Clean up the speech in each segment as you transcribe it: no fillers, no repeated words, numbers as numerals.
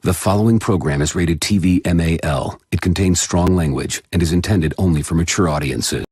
The following program is rated TV MAL. It contains strong language and is intended only for mature audiences.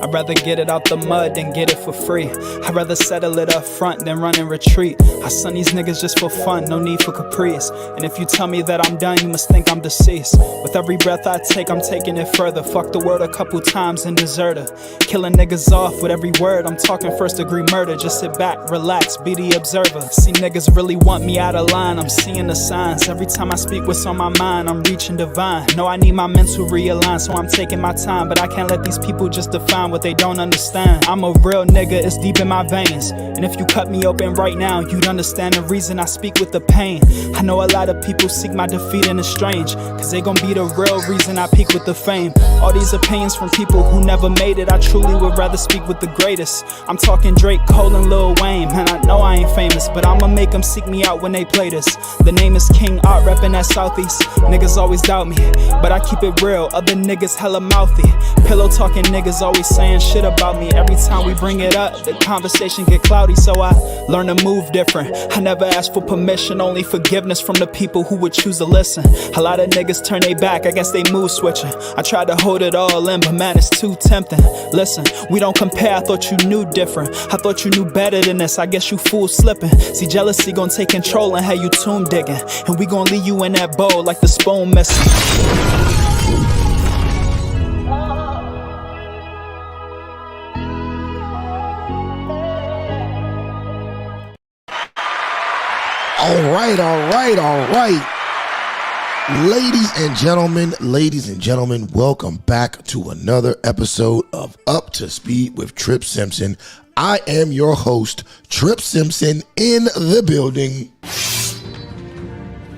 I'd rather get it out the mud than get it for free. I'd rather settle it up front than run and retreat. I son these niggas just for fun, no need for caprice. And if you tell me that I'm done, you must think I'm deceased. With every breath I take, I'm taking it further. Fuck the word a couple times and deserter. Killing niggas off with every word, I'm talking first degree murder. Just sit back, relax, be the observer. See niggas really want me out of line, I'm seeing the signs. Every time I speak what's on my mind, I'm reaching divine. No, I need my mental realign, so I'm taking my time. But I can't let these people just define what they don't understand. I'm a real nigga, it's deep in my veins. And if you cut me open right now, you'd understand the reason I speak with the pain. I know a lot of people seek my defeat and it's strange, cause they gon' be the real reason I peak with the fame. All these opinions from people who never made it, I truly would rather speak with the greatest. I'm talking Drake, Cole, and Lil Wayne. Man, I know I ain't famous, but I'ma make them seek me out when they play this. The name is King Art, reppin' that Southeast. Niggas always doubt me, but I keep it real. Other niggas hella mouthy. Pillow talking niggas always saying shit about me. Every time we bring it up, the conversation get cloudy, so I learn to move different. I never ask for permission, only forgiveness from the people who would choose to listen. A lot of niggas turn they back, I guess they mood switching. I tried to hold it all in, but man, it's too tempting. Listen, we don't compare, I thought you knew different. I thought you knew better than this, I guess you fool slipping. See, jealousy gon' take control and have you tomb digging. And we gon' leave you in that bowl like the spoon missing. All right. Ladies and gentlemen, welcome back to another episode of Up to Speed with Tripp Simpson. I am your host, Tripp Simpson, in the building.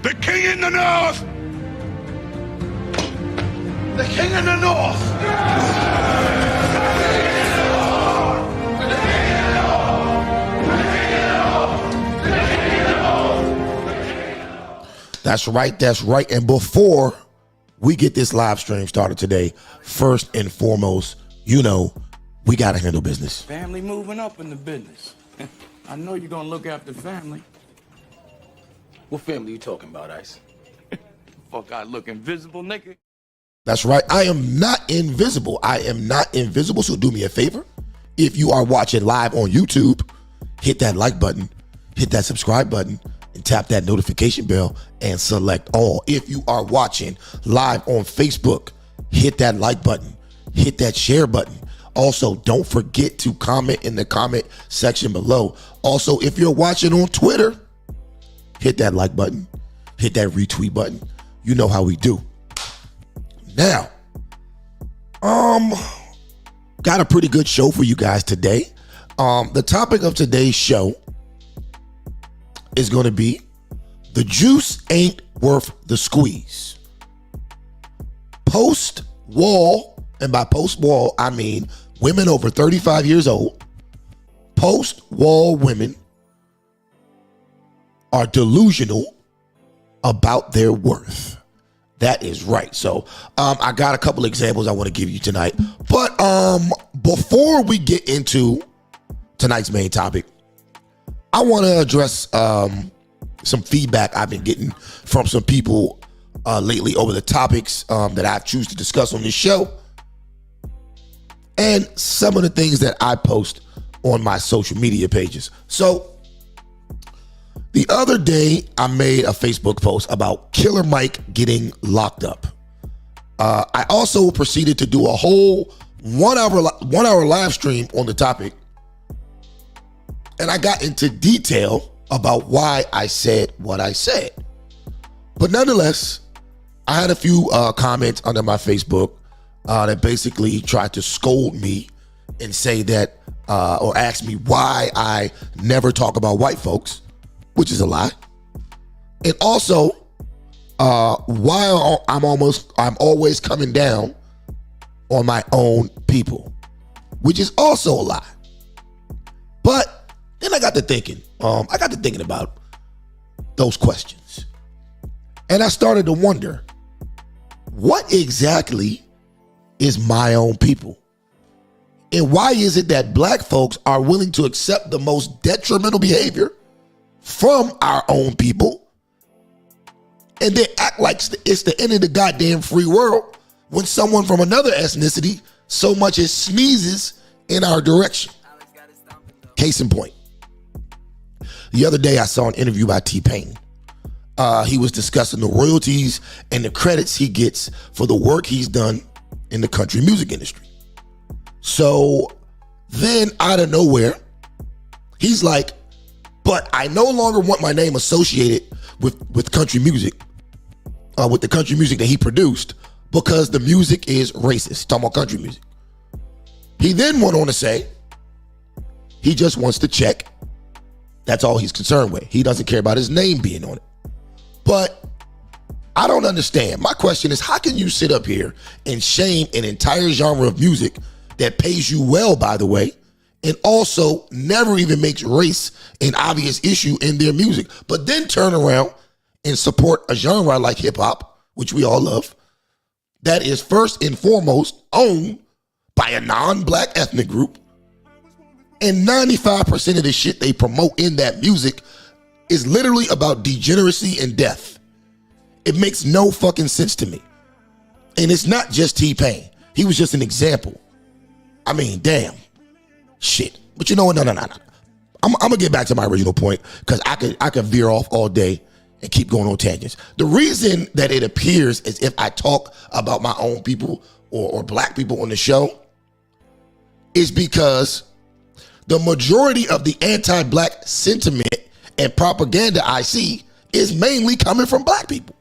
The king in the north! The king in the north! That's right. And before we get this live stream started today, first and foremost, you know, we got to handle business. Family moving up in the business. I know you're going to look after family. What family you talking about, Ice? Fuck, I look invisible, nigga. That's right. I am not invisible. So do me a favor. If you are watching live on YouTube, hit that like button, hit that subscribe button, and tap that notification bell and select all. If you are watching live on Facebook, hit that like button, hit that share button. Also, don't forget to comment in the comment section below. Also, if you're watching on Twitter, hit that like button, hit that retweet button. You know how we do. Now, got a pretty good show for you guys today. The topic of today's show is going to be the juice ain't worth the squeeze. Post-wall, and by post-wall, I mean women over 35 years old, post-wall women are delusional about their worth. That is right. So I got a couple examples I want to give you tonight. But before we get into tonight's main topic, I want to address some feedback I've been getting from some people lately over the topics that I choose to discuss on this show, and some of the things that I post on my social media pages. So the other day, I made a Facebook post about Killer Mike getting locked up. I also proceeded to do a whole one hour live stream on the topic. And I got into detail about why I said what I said. But nonetheless, I had a few comments under my Facebook that basically tried to scold me and say that, or ask me why I never talk about white folks, which is a lie. And also, why I'm always coming down on my own people, which is also a lie. But then I got to thinking about those questions. And I started to wonder, what exactly is my own people? And why is it that black folks are willing to accept the most detrimental behavior from our own people and then act like it's the end of the goddamn free world when someone from another ethnicity so much as sneezes in our direction. Case in point. The other day I saw an interview by T-Pain. He was discussing the royalties and the credits he gets for the work he's done in the country music industry. So then out of nowhere, he's like, but I no longer want my name associated with country music, with the country music that he produced, because the music is racist. Talking about country music. He then went on to say he just wants to check. That's all he's concerned with. He doesn't care about his name being on it. But I don't understand. My question is, how can you sit up here and shame an entire genre of music that pays you well, by the way, and also never even makes race an obvious issue in their music, but then turn around and support a genre like hip hop, which we all love, that is first and foremost owned by a non-black ethnic group, and 95% of the shit they promote in that music is literally about degeneracy and death. It makes no fucking sense to me. And it's not just T-Pain. He was just an example. I mean, damn. Shit. But you know what? No. I'm gonna get back to my original point, because I could veer off all day and keep going on tangents. The reason that it appears as if I talk about my own people or black people on the show is because the majority of the anti-black sentiment and propaganda I see is mainly coming from black people.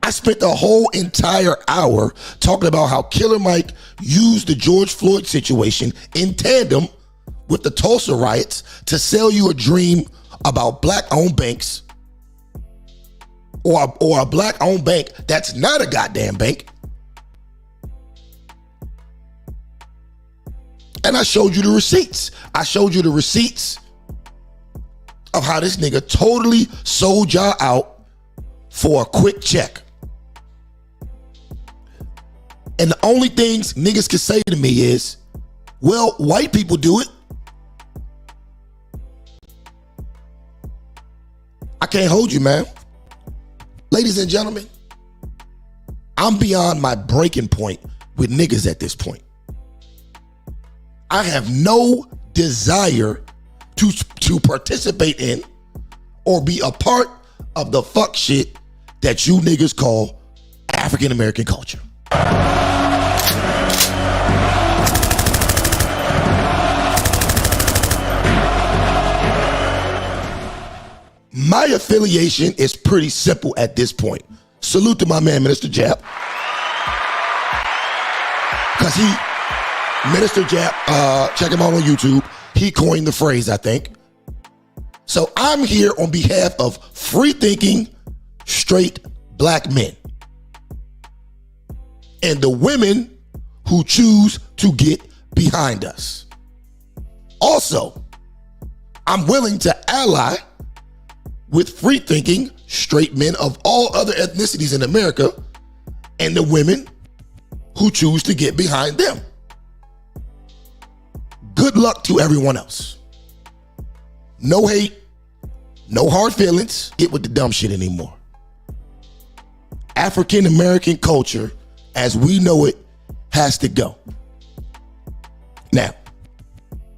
I spent the whole entire hour talking about how Killer Mike used the George Floyd situation in tandem with the Tulsa riots to sell you a dream about black-owned banks, or a black-owned bank that's not a goddamn bank. And I showed you the receipts. I showed you the receipts of how this nigga totally sold y'all out for a quick check. And the only things niggas can say to me is, well, white people do it. I can't hold you, man. Ladies and gentlemen, I'm beyond my breaking point with niggas at this point. I have no desire to participate in or be a part of the fuck shit that you niggas call African American culture. My affiliation is pretty simple at this point. Salute to my man, Minister Jap. Because Minister Jap, check him out on YouTube. He coined the phrase, I think. So I'm here on behalf of free-thinking, straight black men. And the women who choose to get behind us. Also, I'm willing to ally with free-thinking, straight men of all other ethnicities in America and the women who choose to get behind them. Good luck to everyone else. No hate, no hard feelings. Get with the dumb shit anymore. African American culture, as we know it, has to go. Now,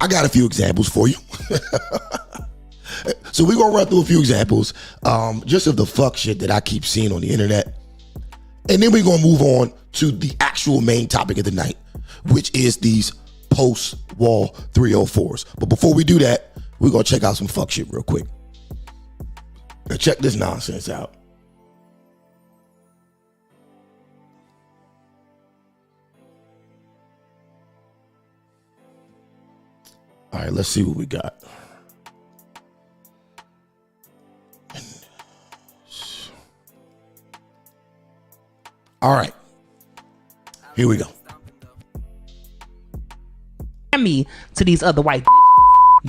I got a few examples for you. So we're gonna run through a few examples just of the fuck shit that I keep seeing on the internet. And then we're gonna move on to the actual main topic of the night, which is these post-wall 304s. But before we do that, we're gonna check out some fuck shit real quick. Now check this nonsense out. All right, let's see what we got. All right, here we go. Me to these other white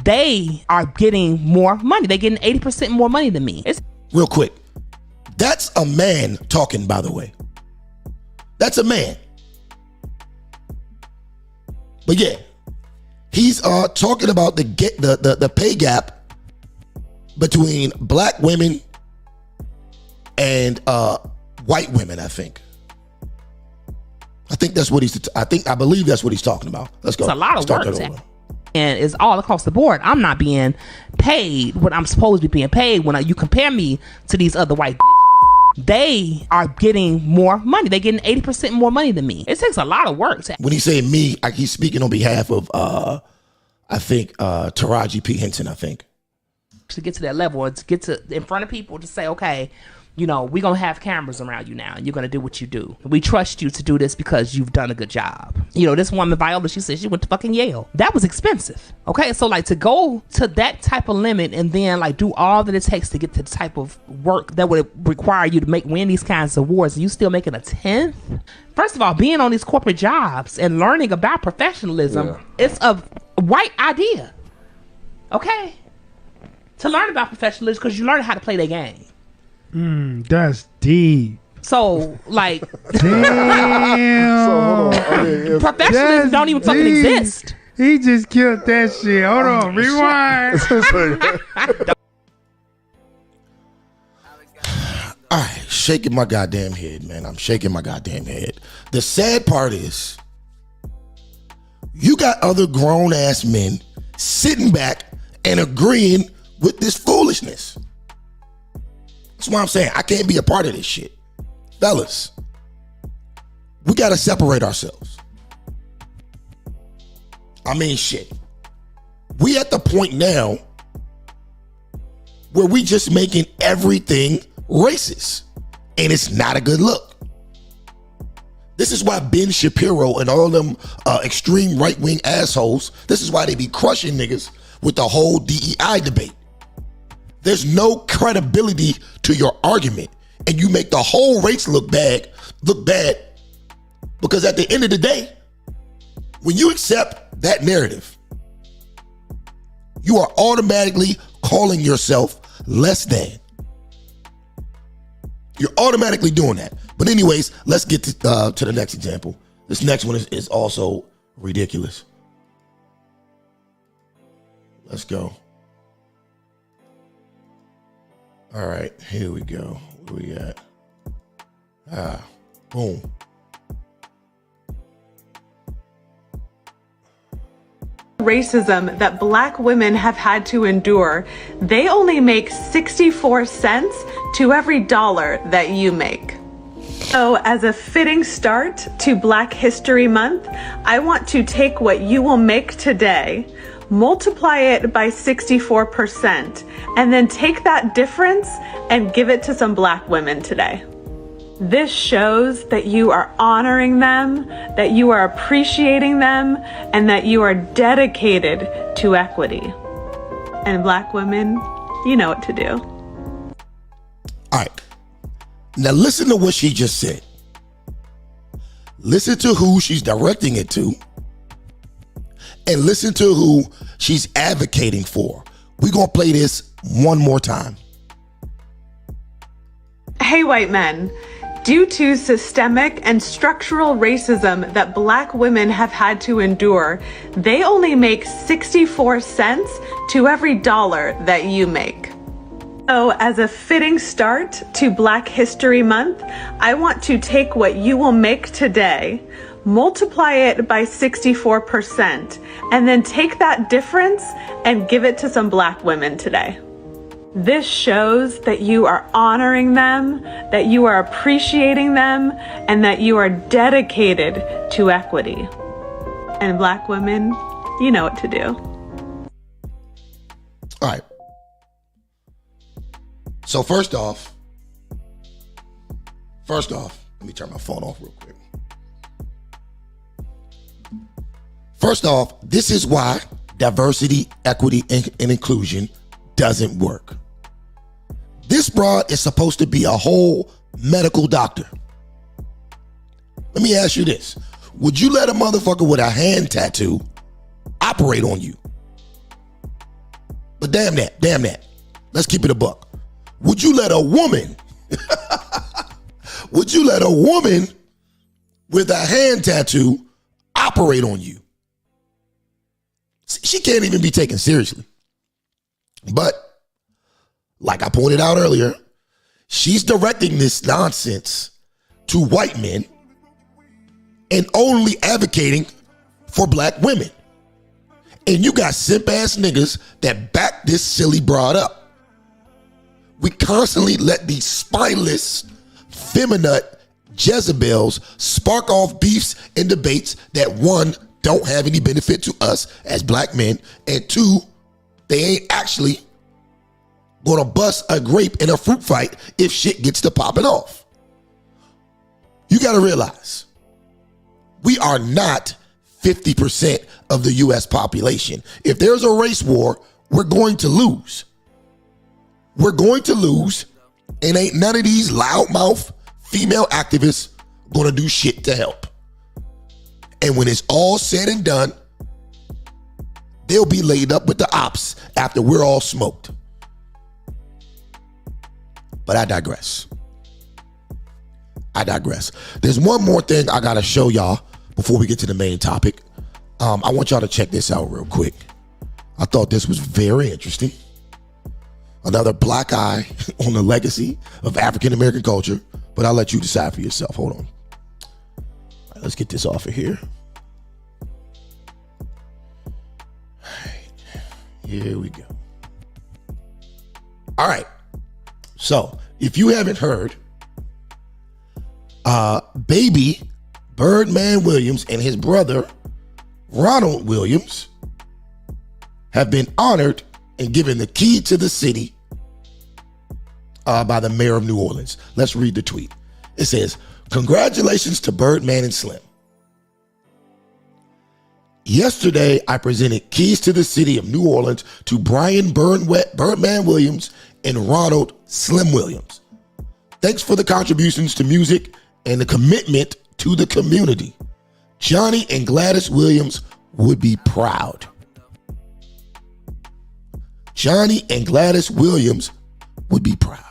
they are getting more money. They're getting 80% more money than me. Real quick, that's a man talking, by the way. That's a man. But yeah, he's talking about the pay gap between black women and white women, I think. That's what I believe that's what he's talking about. Let's go. It's a lot of work, and it's all across the board. I'm not being paid what I'm supposed to be being paid. When you compare me to these other white they are getting more money. They're getting 80% more money than me. It takes a lot of work. When he say me, he's speaking on behalf of, I think, Taraji P. Henson, I think. To get to that level, or to get to in front of people to say, okay, we're going to have cameras around you now, and you're going to do what you do. We trust you to do this because you've done a good job. This woman, Viola, she said she went to fucking Yale. That was expensive. Okay, so to go to that type of limit and then do all that it takes to get to the type of work that would require you to win these kinds of awards, and you still making a 10th? First of all, being on these corporate jobs and learning about professionalism, it's a white idea. Okay? To learn about professionalism because you learn how to play their game. That's deep. So, damn. Professionalism don't even fucking exist. He just killed that shit. Hold on, rewind. All right, shaking my goddamn head, man. I'm shaking my goddamn head. The sad part is, you got other grown ass men sitting back and agreeing with this foolishness. That's why I'm saying I can't be a part of this shit. Fellas, we got to separate ourselves. I mean, shit. We at the point now where we just making everything racist, and it's not a good look. This is why Ben Shapiro and all them extreme right-wing assholes, this is why they be crushing niggas with the whole DEI debate. There's no credibility to your argument, and you make the whole race look bad, because at the end of the day, when you accept that narrative, you are automatically calling yourself less than. You're automatically doing that. But anyways, let's get to the next example. This next one is also ridiculous. Let's go. All right, here we go. Where we at? Boom. Racism that Black women have had to endure, they only make 64 cents to every dollar that you make. So as a fitting start to Black History Month, I want to take what you will make today, multiply it by 64%, and then take that difference and give it to some Black women today. This shows that you are honoring them, that you are appreciating them, and that you are dedicated to equity. And Black women, you know what to do. All right. Now listen to what she just said. Listen to who she's directing it to, and listen to who she's advocating for. We're going to play this one more time. Hey, white men. Due to systemic and structural racism that Black women have had to endure, they only make 64 cents to every dollar that you make. So as a fitting start to Black History Month, I want to take what you will make today, multiply it by 64%, and then take that difference and give it to some Black women today. This shows that you are honoring them, that you are appreciating them, and that you are dedicated to equity. And Black women, you know what to do. All right. So first off, let me turn my phone off real quick. First off, this is why diversity, equity, and inclusion doesn't work. This broad is supposed to be a whole medical doctor. Let me ask you this. Would you let a motherfucker with a hand tattoo operate on you? But damn that. Let's keep it a buck. Would you let a woman, with a hand tattoo operate on you? She can't even be taken seriously. But like I pointed out earlier, she's directing this nonsense to white men and only advocating for black women. And you got simp ass niggas that back this silly broad up. We constantly let these spineless, feminine Jezebels spark off beefs and debates that, one, don't have any benefit to us as black men, and two, they ain't actually gonna bust a grape in a fruit fight if shit gets to popping off. You gotta realize, we are not 50% of the US population. If there's a race war, we're going to lose. We're going to lose, and ain't none of these loudmouth female activists gonna do shit to help. And when it's all said and done, they'll be laid up with the ops after we're all smoked. But I digress. There's one more thing I gotta show y'all before we get to the main topic. I want y'all to check this out real quick. I thought this was very interesting. Another black eye on the legacy of African American culture, but I'll let you decide for yourself. Hold on. All right, let's get this off of here. All right, here we go. All right. So, if you haven't heard, baby Birdman Williams and his brother Ronald Williams have been honored and given the key to the city by the mayor of New Orleans. Let's read the tweet. It says, "Congratulations to Birdman and Slim. Yesterday, I presented keys to the city of New Orleans to Brian Birdman Williams and Ronald Slim Williams. Thanks for the contributions to music and the commitment to the community. Johnny and Gladys Williams would be proud." Johnny and Gladys Williams would be proud.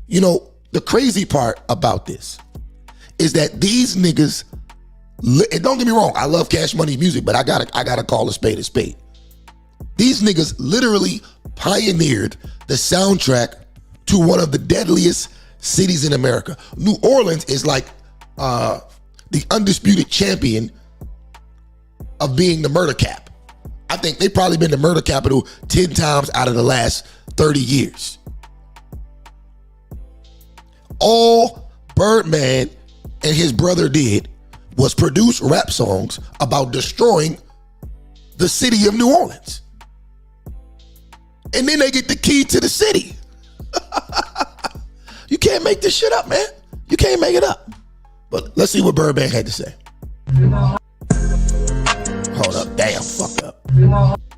You know, the crazy part about this is that these niggas, and don't get me wrong, I love Cash Money music, but I gotta call a spade a spade. These niggas literally pioneered the soundtrack to one of the deadliest cities in America. New Orleans is like the undisputed champion of being the murder cap. I think they've probably been the murder capital 10 times out of the last 30 years. All Birdman and his brother did was produce rap songs about destroying the city of New Orleans. And then they get the key to the city. You can't make this shit up, man. You can't make it up. But let's see what Birdman had to say. Hold up. Damn, fuck up.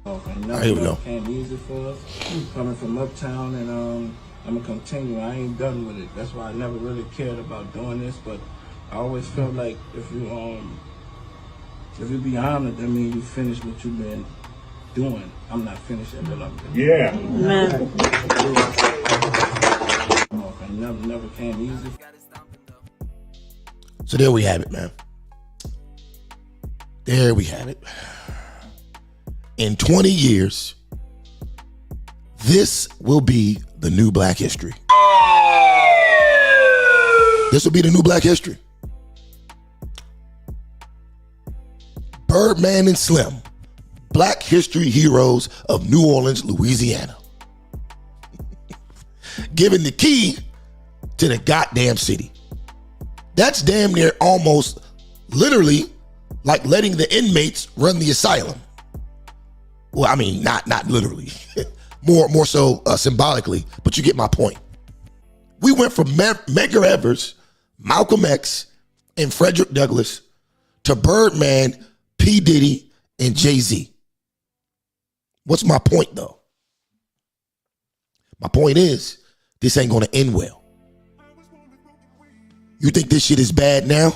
All right, here we go. Came easy for us, coming from uptown, and I'm gonna continue. I ain't done with it. That's why I never really cared about doing this, but I always felt like if you be honored, that means you finished what you've been doing. I'm not finished yet, but I'm done. Yeah. Man. Never came easy. So there we have it, man. There we have it. In 20 years, this will be the new Black history. This will be the new Black history. Birdman and Slim, Black history heroes of New Orleans, Louisiana. Given the key to the goddamn city. That's damn near almost literally like letting the inmates run the asylum. Well, I mean, not literally, more so symbolically, but you get my point. We went from Medgar Evers, Malcolm X, and Frederick Douglass to Birdman, P. Diddy, and Jay-Z. What's my point, though? My point is, this ain't gonna end well. You think this shit is bad now?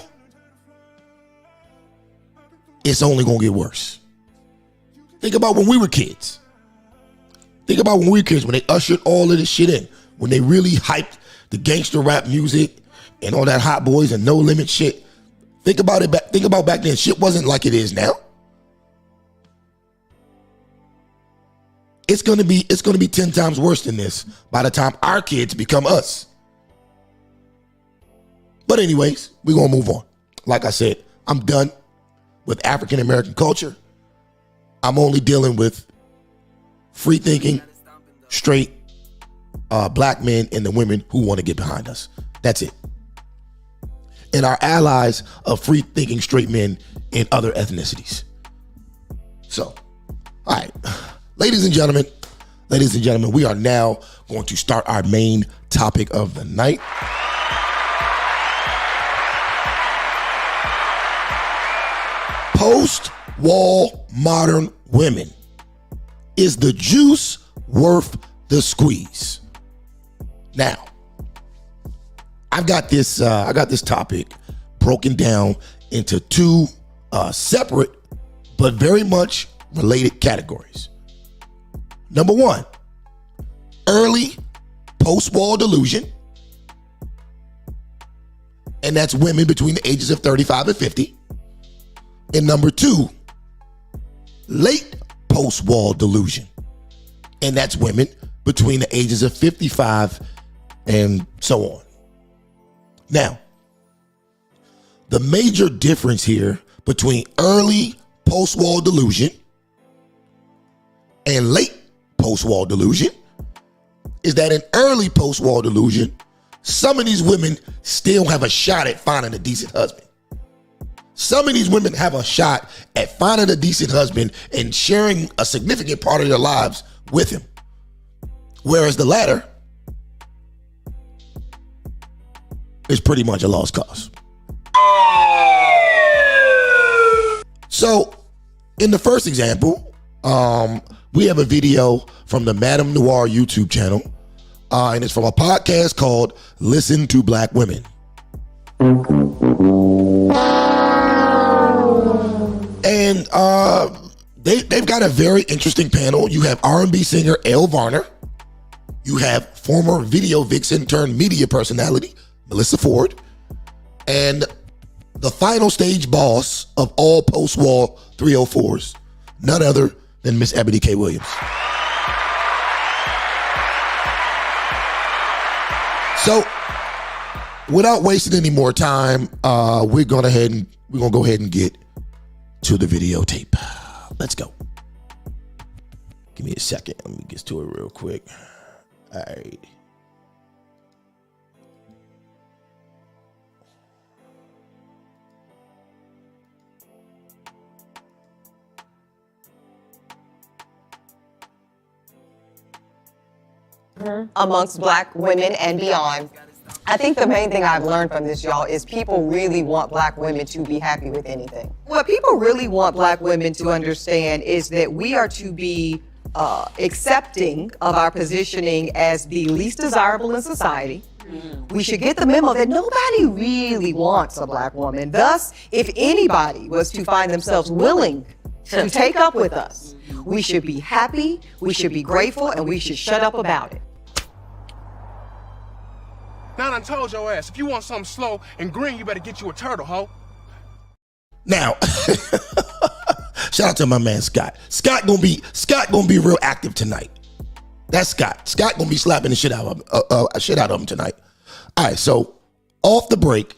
It's only gonna get worse. Think about when we were kids. Think about when we were kids, when they ushered all of this shit in, when they really hyped the gangster rap music and all that Hot Boys and No Limit shit. Think about it back. Think about back then. Shit wasn't like it is now. it's gonna be 10 times worse than this by the time our kids become us. But anyways, we're gonna move on. Like I said, I'm done with African American culture. I'm only dealing with free thinking, straight black men and the women who want to get behind us. That's it. And our allies of free thinking straight men in other ethnicities. So, all right, ladies and gentlemen, we are now going to start our main topic of the night. Post-wall modern women. Is the juice worth the squeeze? Now, I got this topic broken down into two separate but very much related categories. Number one, early post-wall delusion. And that's women between the ages of 35 and 50. And number two, late post-wall delusion. And that's women between the ages of 55 and so on. Now, the major difference here between early post-wall delusion and late post-wall delusion is that in early post-wall delusion, some of these women still have a shot at finding a decent husband. Some of these women have a shot at finding a decent husband and sharing a significant part of their lives with him. Whereas the latter is pretty much a lost cause. So, in the first example, we have a video from the Madame Noir YouTube channel, and it's from a podcast called Listen to Black Women. And they've got a very interesting panel. You have R&B singer Elle Varner. You have former video vixen turned media personality, Melissa Ford. And the final stage boss of all post-wall 304s, none other than Miss Ebony K. Williams. So, without wasting any more time, we're gonna go ahead and get to the videotape. Let's go. Give me a second. Let me get to it real quick. All right. Amongst black women and beyond. I think the main thing I've learned from this, y'all, is people really want black women to be happy with anything. What people really want black women to understand is that we are to be accepting of our positioning as the least desirable in society. We should get the memo that nobody really wants a black woman. Thus, if anybody was to find themselves willing to take up with us, we should be happy, we should be grateful, and we should shut up about it. Now I done told your ass, if you want something slow and green, you better get you a turtle, ho. Now, shout out to my man Scott. Scott gonna be real active tonight. That's Scott. Scott gonna be slapping the shit out of him tonight. All right, so off the break,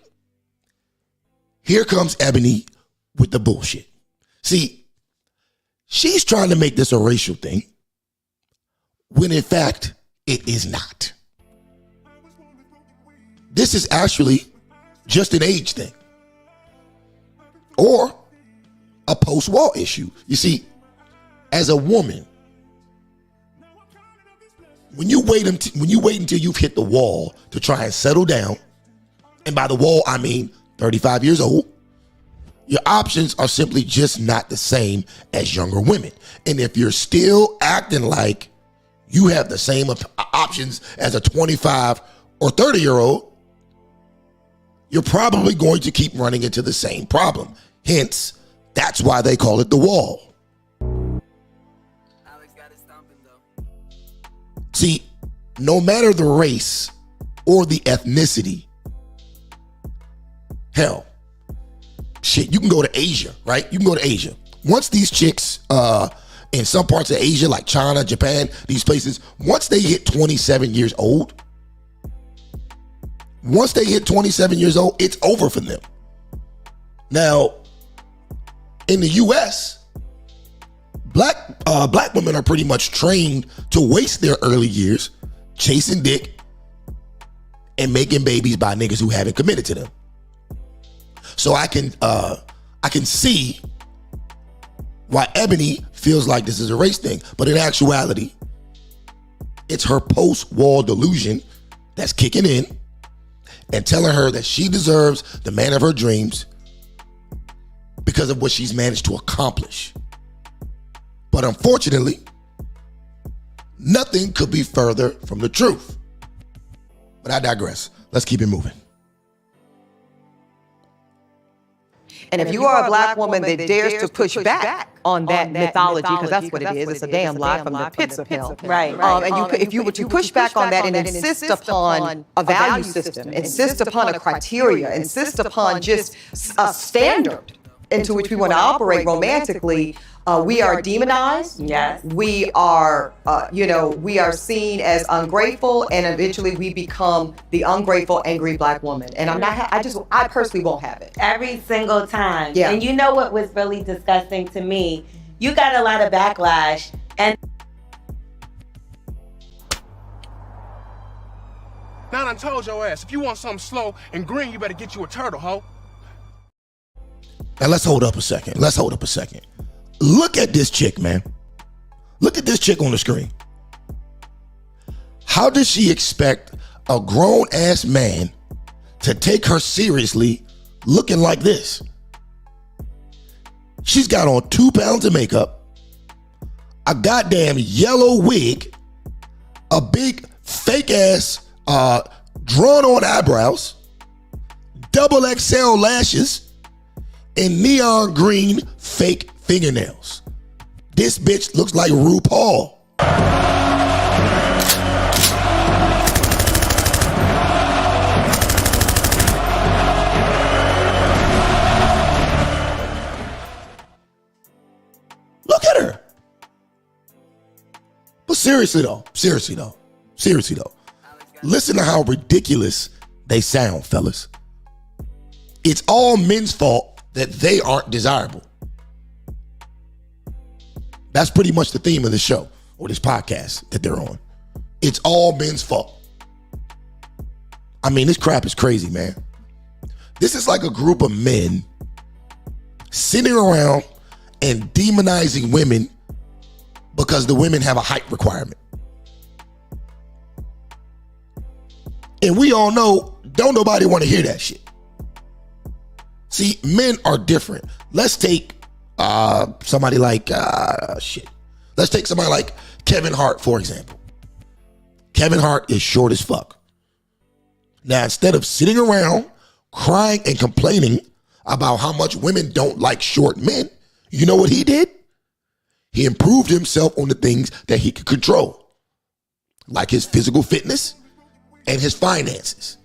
here comes Ebony with the bullshit. See, she's trying to make this a racial thing when in fact it is not. This is actually just an age thing or a post-wall issue. You see, as a woman, when you wait until you've hit the wall to try and settle down, and by the wall I mean 35 years old, your options are simply just not the same as younger women. And if you're still acting like you have the same options as a 25 or 30-year-old, you're probably going to keep running into the same problem. Hence, that's why they call it the wall. See, no matter the race or the ethnicity, hell, shit, you can go to Asia, right? You can go to Asia. Once these chicks in some parts of Asia, like China, Japan, these places, once they hit 27 years old, it's over for them. Now, in the U.S., black women are pretty much trained to waste their early years chasing dick and making babies by niggas who haven't committed to them. So I can see why Ebony feels like this is a race thing, but in actuality, it's her post-wall delusion that's kicking in and telling her that she deserves the man of her dreams because of what she's managed to accomplish. But unfortunately, nothing could be further from the truth. But I digress. Let's keep it moving. And if you are a black woman that dares to push back on that mythology, because that's what it is, it's a damn lie from the pits of hell. Right. If you were to push back on that and insist upon a value system, insist upon a criteria, insist upon just a standard into which we want to operate romantically, we are demonized. Yes. We are, we are seen as ungrateful, and eventually we become the ungrateful, angry black woman. And I personally won't have it. Every single time. Yeah. And you know what was really disgusting to me? You got a lot of backlash, and Now I done told your ass, if you want something slow and green, you better get you a turtle, ho. Now let's hold up a second. Look at this chick, man. Look at this chick on the screen. How does she expect a grown-ass man to take her seriously looking like this? She's got on 2 pounds of makeup, a goddamn yellow wig, a big fake-ass drawn-on eyebrows, double XL lashes, and neon green fake fingernails. This bitch looks like RuPaul. Look at her. But seriously though, listen to how ridiculous they sound, fellas. It's all men's fault that they aren't desirable. That's pretty much the theme of the show or this podcast that they're on. It's all men's fault. I mean, this crap is crazy, man. This is like a group of men sitting around and demonizing women because the women have a height requirement. And we all know, don't nobody want to hear that shit. See, men are different. Let's take somebody like, let's take somebody like Kevin Hart, for example. Kevin Hart is short as fuck. Now, instead of sitting around crying and complaining about how much women don't like short men, you know what he did? He improved himself on the things that he could control, like his physical fitness and his finances.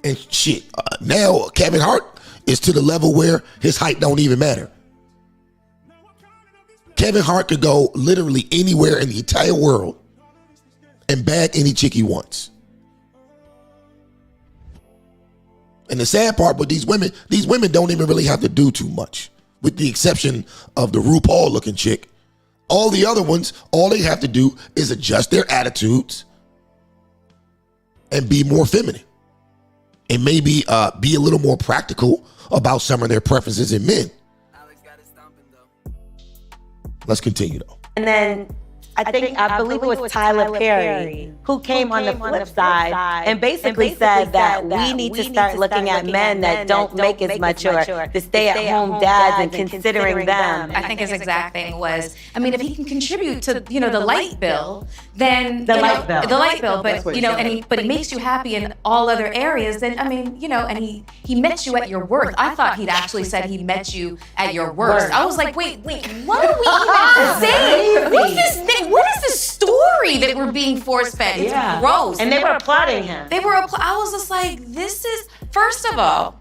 And shit, now Kevin Hart is to the level where his height don't even matter. Kevin Hart could go literally anywhere in the entire world and bag any chick he wants. And the sad part with these women don't even really have to do too much, with the exception of the RuPaul looking chick. All the other ones, all they have to do is adjust their attitudes and be more feminine. And maybe be a little more practical about some of their preferences in men. Let's continue though. And then I believe it was Tyler Perry who came on the flip side and basically said that we need to start looking at men that don't make as much or the stay-at-home dads and considering them. I think his exact thing was, I mean, if he can contribute to, the light bill, then the light bill, but but he makes you happy in all other areas, then I mean, and he met you at your worth. I thought he'd actually said he met you at your worst. I was like, wait, what are we even saying? What's this thing? What is this story that we're being force-fed? It's gross. And they were applauding him. I was just like, this is, first of all,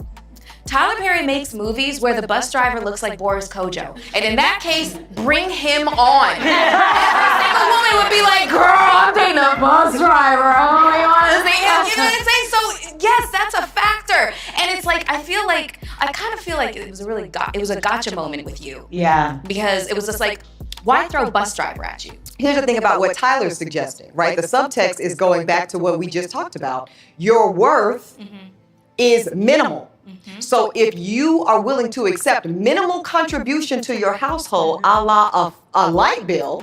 Tyler Perry makes movies where the bus driver looks like Boris Kodjoe. And in that case, bring him on. Every single woman would be like, girl, I'm dating a bus driver. Oh, you want to see him? You know what I'm saying? So, yes, that's a factor. And it's like, I kind of feel like it was a gotcha moment with you. Yeah. Because it was just like, why throw bus driver at you? Here's the thing about what Tyler's suggesting, right? The subtext is going back to what we just talked about. Your worth is minimal. So if you are willing to accept minimal contribution to your household, a la a light bill,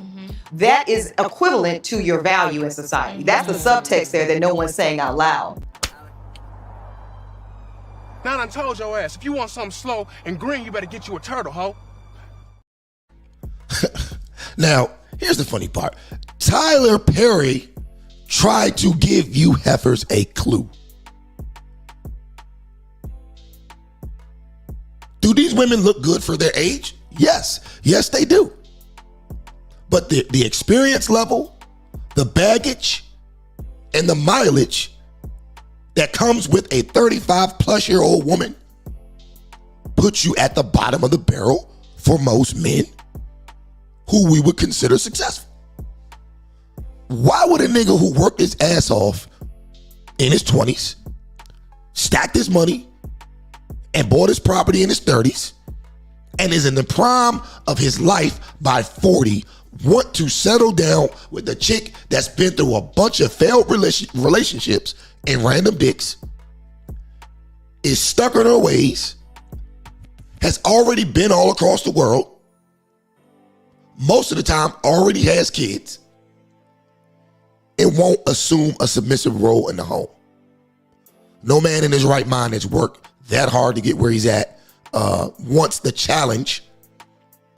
that is equivalent to your value in society. That's the subtext there that no one's saying out loud. Now I done told your ass, if you want something slow and green, you better get you a turtle, ho. Now, here's the funny part. Tyler Perry tried to give you heifers a clue. Do these women look good for their age? Yes. Yes, they do. But the experience level, the baggage, and the mileage that comes with a 35-plus-year-old woman puts you at the bottom of the barrel for most men who we would consider successful. Why would a nigga who worked his ass off in his 20s, stacked his money, and bought his property in his 30s, and is in the prime of his life by 40, want to settle down with a chick that's been through a bunch of failed relationships and random dicks, is stuck in her ways, has already been all across the world, most of the time already has kids, and won't assume a submissive role in the home? No man in his right mind has worked that hard to get where he's at wants the challenge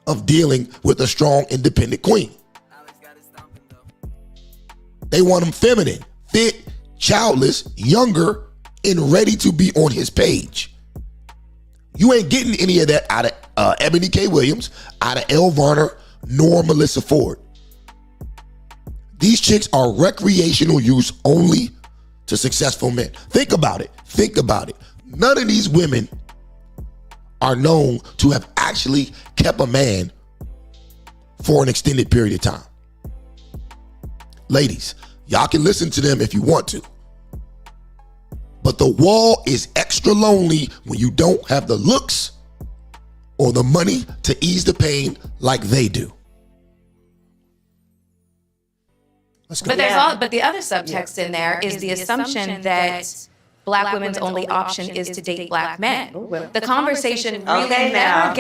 of dealing with a strong, independent queen. They want him feminine, fit, childless, younger, and ready to be on his page. You ain't getting any of that out of Ebony K. Williams, out of Elle Varner, nor Melissa Ford. These chicks are recreational use only to successful men. Think about it. Think about it. None of these women are known to have actually kept a man for an extended period of time. Ladies, y'all can listen to them if you want to. But the wall is extra lonely when you don't have the looks or the money to ease the pain like they do. Let's go. But the other subtext in there is the assumption that Black women's only option is to date Black men. The conversation really never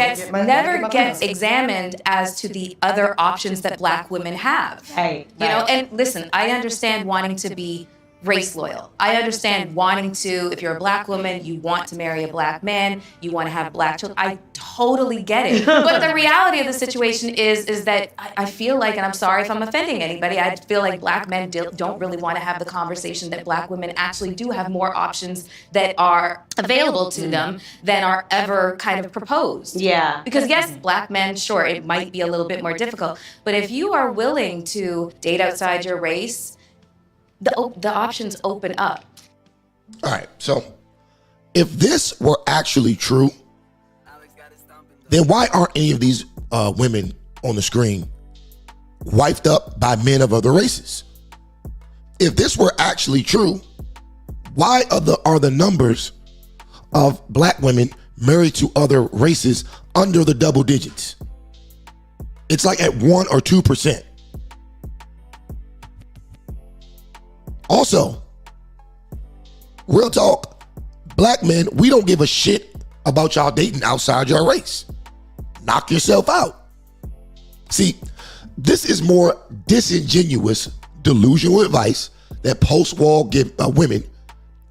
gets examined as to the other options that Black women have. You know, and listen, I understand wanting to be race loyal. I understand wanting to, if you're a Black woman, you want to marry a Black man, you want to have Black children. I totally get it. But the reality of the situation is that I feel like, and I'm sorry if I'm offending anybody, I feel like Black men don't really want to have the conversation that Black women actually do have more options that are available to them than are ever kind of proposed. Yeah. Because yes, Black men, sure, it might be a little bit more difficult. But if you are willing to date outside your race, the options open up. All right, so if this were actually true, then why aren't any of these women on the screen wiped up by men of other races? If this were actually true, why are the numbers of Black women married to other races under the double digits? It's like at 1 or 2%. Also, real talk, Black men, we don't give a shit about y'all dating outside your race. Knock yourself out. See, this is more disingenuous, delusional advice that post-war women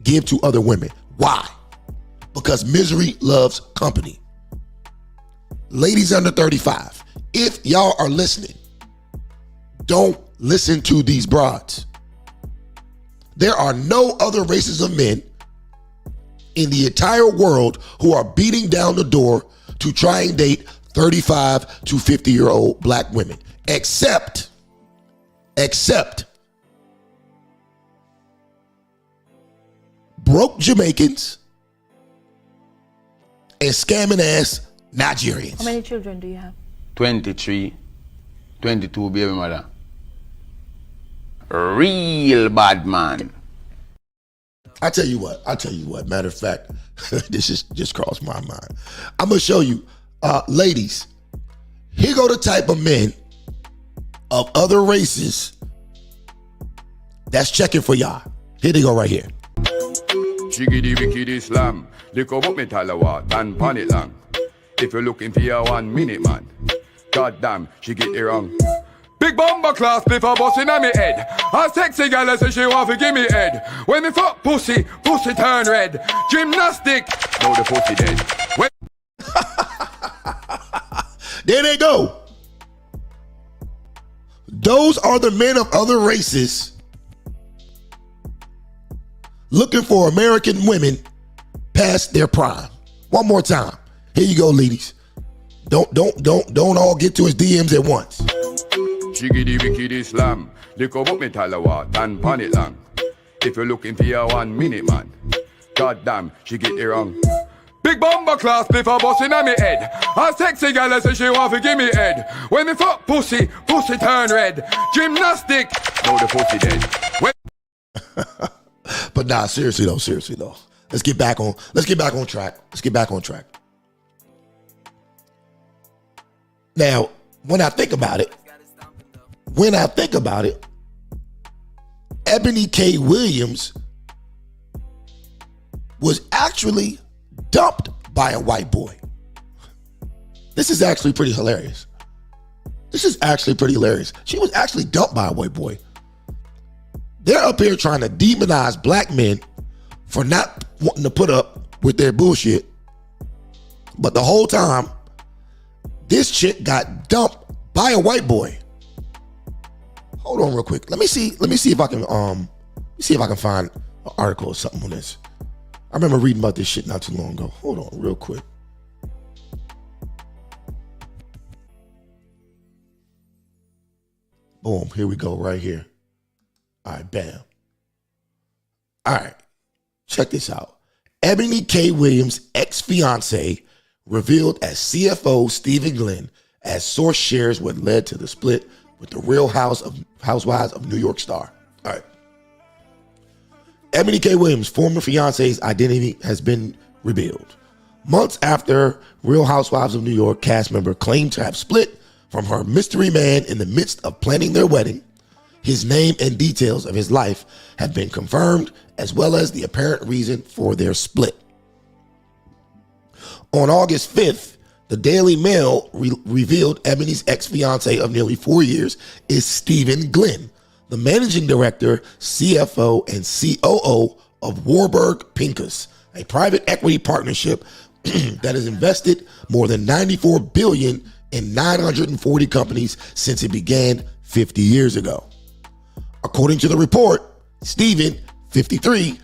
give to other women. Why? Because misery loves company. Ladies under 35, if y'all are listening, don't listen to these broads. There are no other races of men in the entire world who are beating down the door to try and date 35 to 50-year-old Black women, except broke Jamaicans and scamming ass Nigerians. How many children do you have? 23, 22 baby mother. Real bad man. I tell you what. Matter of fact, this just crossed my mind. I'm gonna show you, ladies. Here go the type of men of other races that's checking for y'all. Here they go right here. Shiggity wickedy slam, lick up me talawa, tan pan it long. If you're looking for your 1 minute man, goddamn, she get it wrong. Big bomber class, play for bustin' on me head. A sexy gal say she want to give me head. When me fuck pussy, pussy turn red. Gymnastic, now the pussy dead. When there they go. Those are the men of other races looking for American women past their prime. One more time. Here you go, ladies. Don't all get to his DMs at once. Shiggity wickedy slam, lick up me talawa, tan pan it long. If you're looking for your 1 minute man, goddamn, she get it wrong. Big bomber class, play for bustin' on me head. A sexy gal say she want to give me head. When me fuck pussy, pussy turn red. Gymnastic, now the pussy dead. But nah, seriously though. Let's get back on track. Now, when I think about it, Ebony K. Williams was actually dumped by a white boy. This is actually pretty hilarious. She was actually dumped by a white boy. They're up here trying to demonize black men for not wanting to put up with their bullshit. But the whole time, this chick got dumped by a white boy. Hold on real quick. Let me see if I can find an article or something on this. I remember reading about this shit not too long ago. Hold on real quick. Boom, here we go right here. All right, bam. All right, check this out. Ebony K. Williams' ex-fiance revealed as CFO Stephen Glenn as source shares what led to the split with the Real Housewives of New York star. All right. Ebony K. Williams' former fiance's identity has been revealed. Months after Real Housewives of New York cast member claimed to have split from her mystery man in the midst of planning their wedding, his name and details of his life have been confirmed, as well as the apparent reason for their split. On August 5th, the Daily Mail revealed Ebony's ex-fiance of nearly 4 years is Stephen Glenn, the managing director, CFO, and COO of Warburg Pincus, a private equity partnership that has invested more than $94 billion in 940 companies since it began 50 years ago. According to the report, Stephen, 53,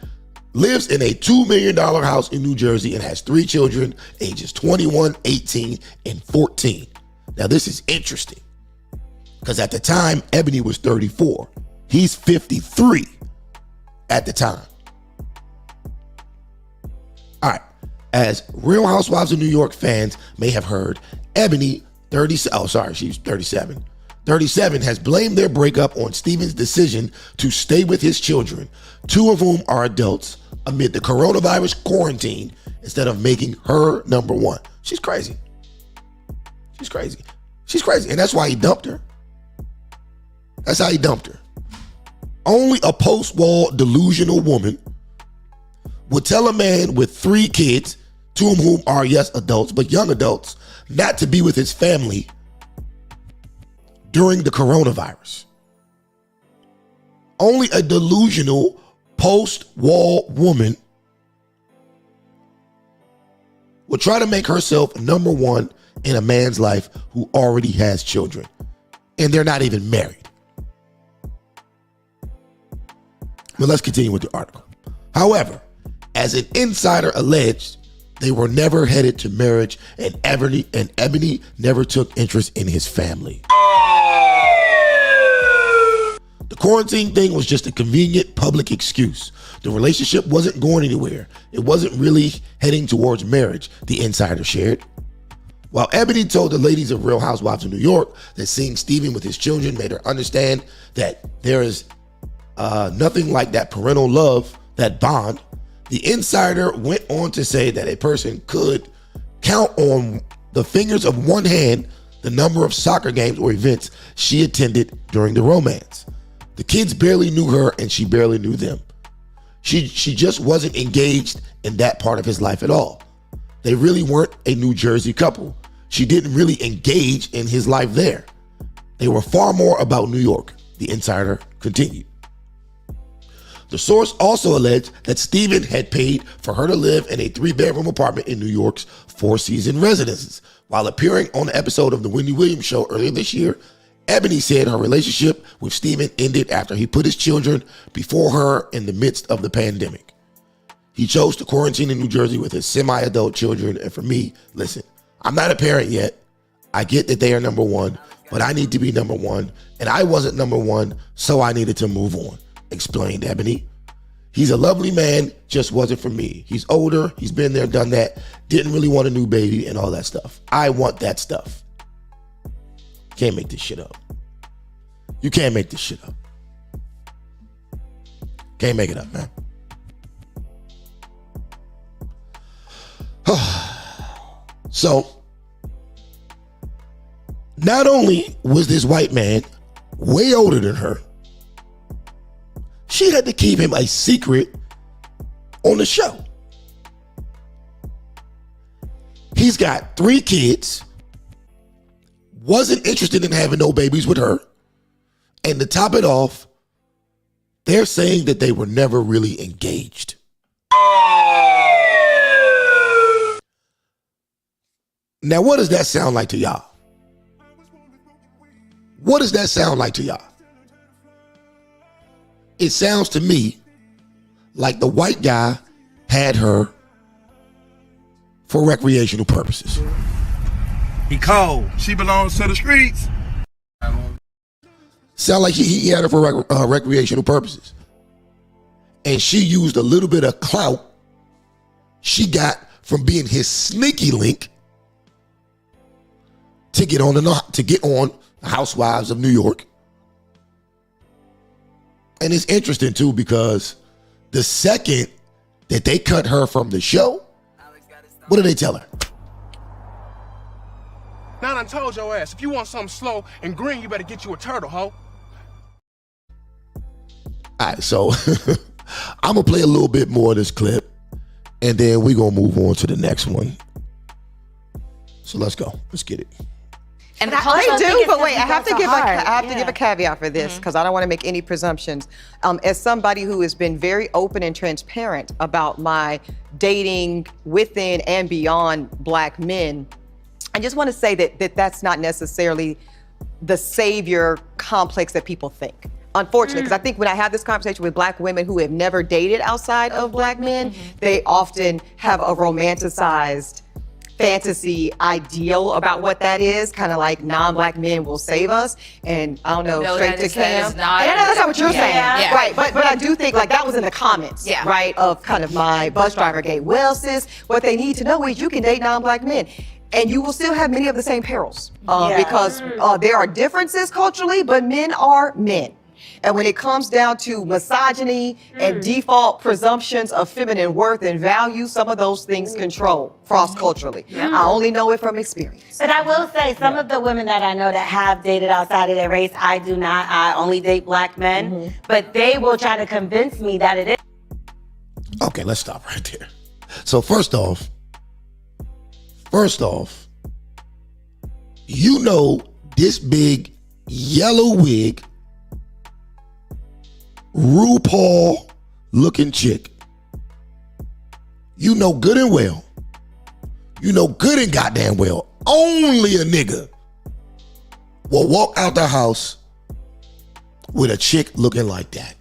lives in a $2 million house in New Jersey and has 3 children, ages 21, 18, and 14. Now, this is interesting because at the time, Ebony was 34. He's 53 at the time. All right. As Real Housewives of New York fans may have heard, Ebony, she's 37. 37 has blamed their breakup on Stephen's decision to stay with his children, 2 of whom are adults, amid the coronavirus quarantine instead of making her number one. She's crazy. And that's why he dumped her. That's how he dumped her. Only a post-war delusional woman would tell a man with 3 kids, 2 of whom are, yes, adults, but young adults, not to be with his family during the coronavirus. Only a delusional post-war woman would try to make herself number one in a man's life who already has children, and they're not even married. But let's continue with the article. However, as an insider alleged, they were never headed to marriage, and Ebony never took interest in his family. The quarantine thing was just a convenient public excuse. The relationship wasn't going anywhere. It wasn't really heading towards marriage, the insider shared. While Ebony told the ladies of Real Housewives of New York that seeing Steven with his children made her understand that there is nothing like that parental love, that bond, the insider went on to say that a person could count on the fingers of one hand the number of soccer games or events she attended during the romance. The kids barely knew her and she barely knew them. She just wasn't engaged in that part of his life at all. They really weren't a New Jersey couple. She didn't really engage in his life there. They were far more about New York, the insider continued. The source also alleged that Steven had paid for her to live in a 3-bedroom apartment in New York's Four Seasons residences. While appearing on an episode of The Wendy Williams Show earlier this year, Ebony said her relationship with Steven ended after he put his children before her in the midst of the pandemic. He chose to quarantine in New Jersey with his semi-adult children, and for me, listen, I'm not a parent yet. I get that they are number one, but I need to be number one, and I wasn't number one, so I needed to move on, explained Ebony. He's a lovely man, just wasn't for me. He's older, he's been there, done that, didn't really want a new baby and all that stuff. I want that stuff. Can't make this shit up. You can't make this shit up. Can't make it up, man. So, not only was this white man way older than her, she had to keep him a secret on the show. He's got 3 kids, wasn't interested in having no babies with her, and to top it off, they're saying that they were never really engaged. Now, what does that sound like to y'all? What does that sound like to y'all? It sounds to me like the white guy had her for recreational purposes. He cold. She belongs to the streets. Sound like he had her for recreational purposes. And she used a little bit of clout she got from being his sneaky link to get on the Housewives of New York. And it's interesting too, because the second that they cut her from the show, what did they tell her? Now I done told your ass, if you want something slow and green, you better get you a turtle, ho. All right, so I'm going to play a little bit more of this clip, and then we're going to move on to the next one. So let's go. Let's get it. And I do, but wait, I have to give a caveat for this, because I don't want to make any presumptions. As somebody who has been very open and transparent about my dating within and beyond Black men, I just want to say that that's not necessarily the savior complex that people think. Unfortunately, because I think when I have this conversation with Black women who have never dated outside of Black men, they often have a romanticized fantasy ideal about what that is, kind of like non-Black men will save us, and I don't know, straight to Cam. And I know that's not what you're saying, right? But I do think like that was in the comments, right, of kind of my bus driver gate. Well, sis, what they need to know is you can date non-Black men, and you will still have many of the same perils, because there are differences culturally, but men are men. And when it comes down to misogyny and default presumptions of feminine worth and value, some of those things control cross-culturally. I only know it from experience. But I will say, some of the women that I know that have dated outside of their race, I do not. I only date Black men. But they will try to convince me that it is. Okay, let's stop right there. So first off, you know this big yellow wig, RuPaul looking chick, you know good and well, goddamn well, only a nigga will walk out the house with a chick looking like that.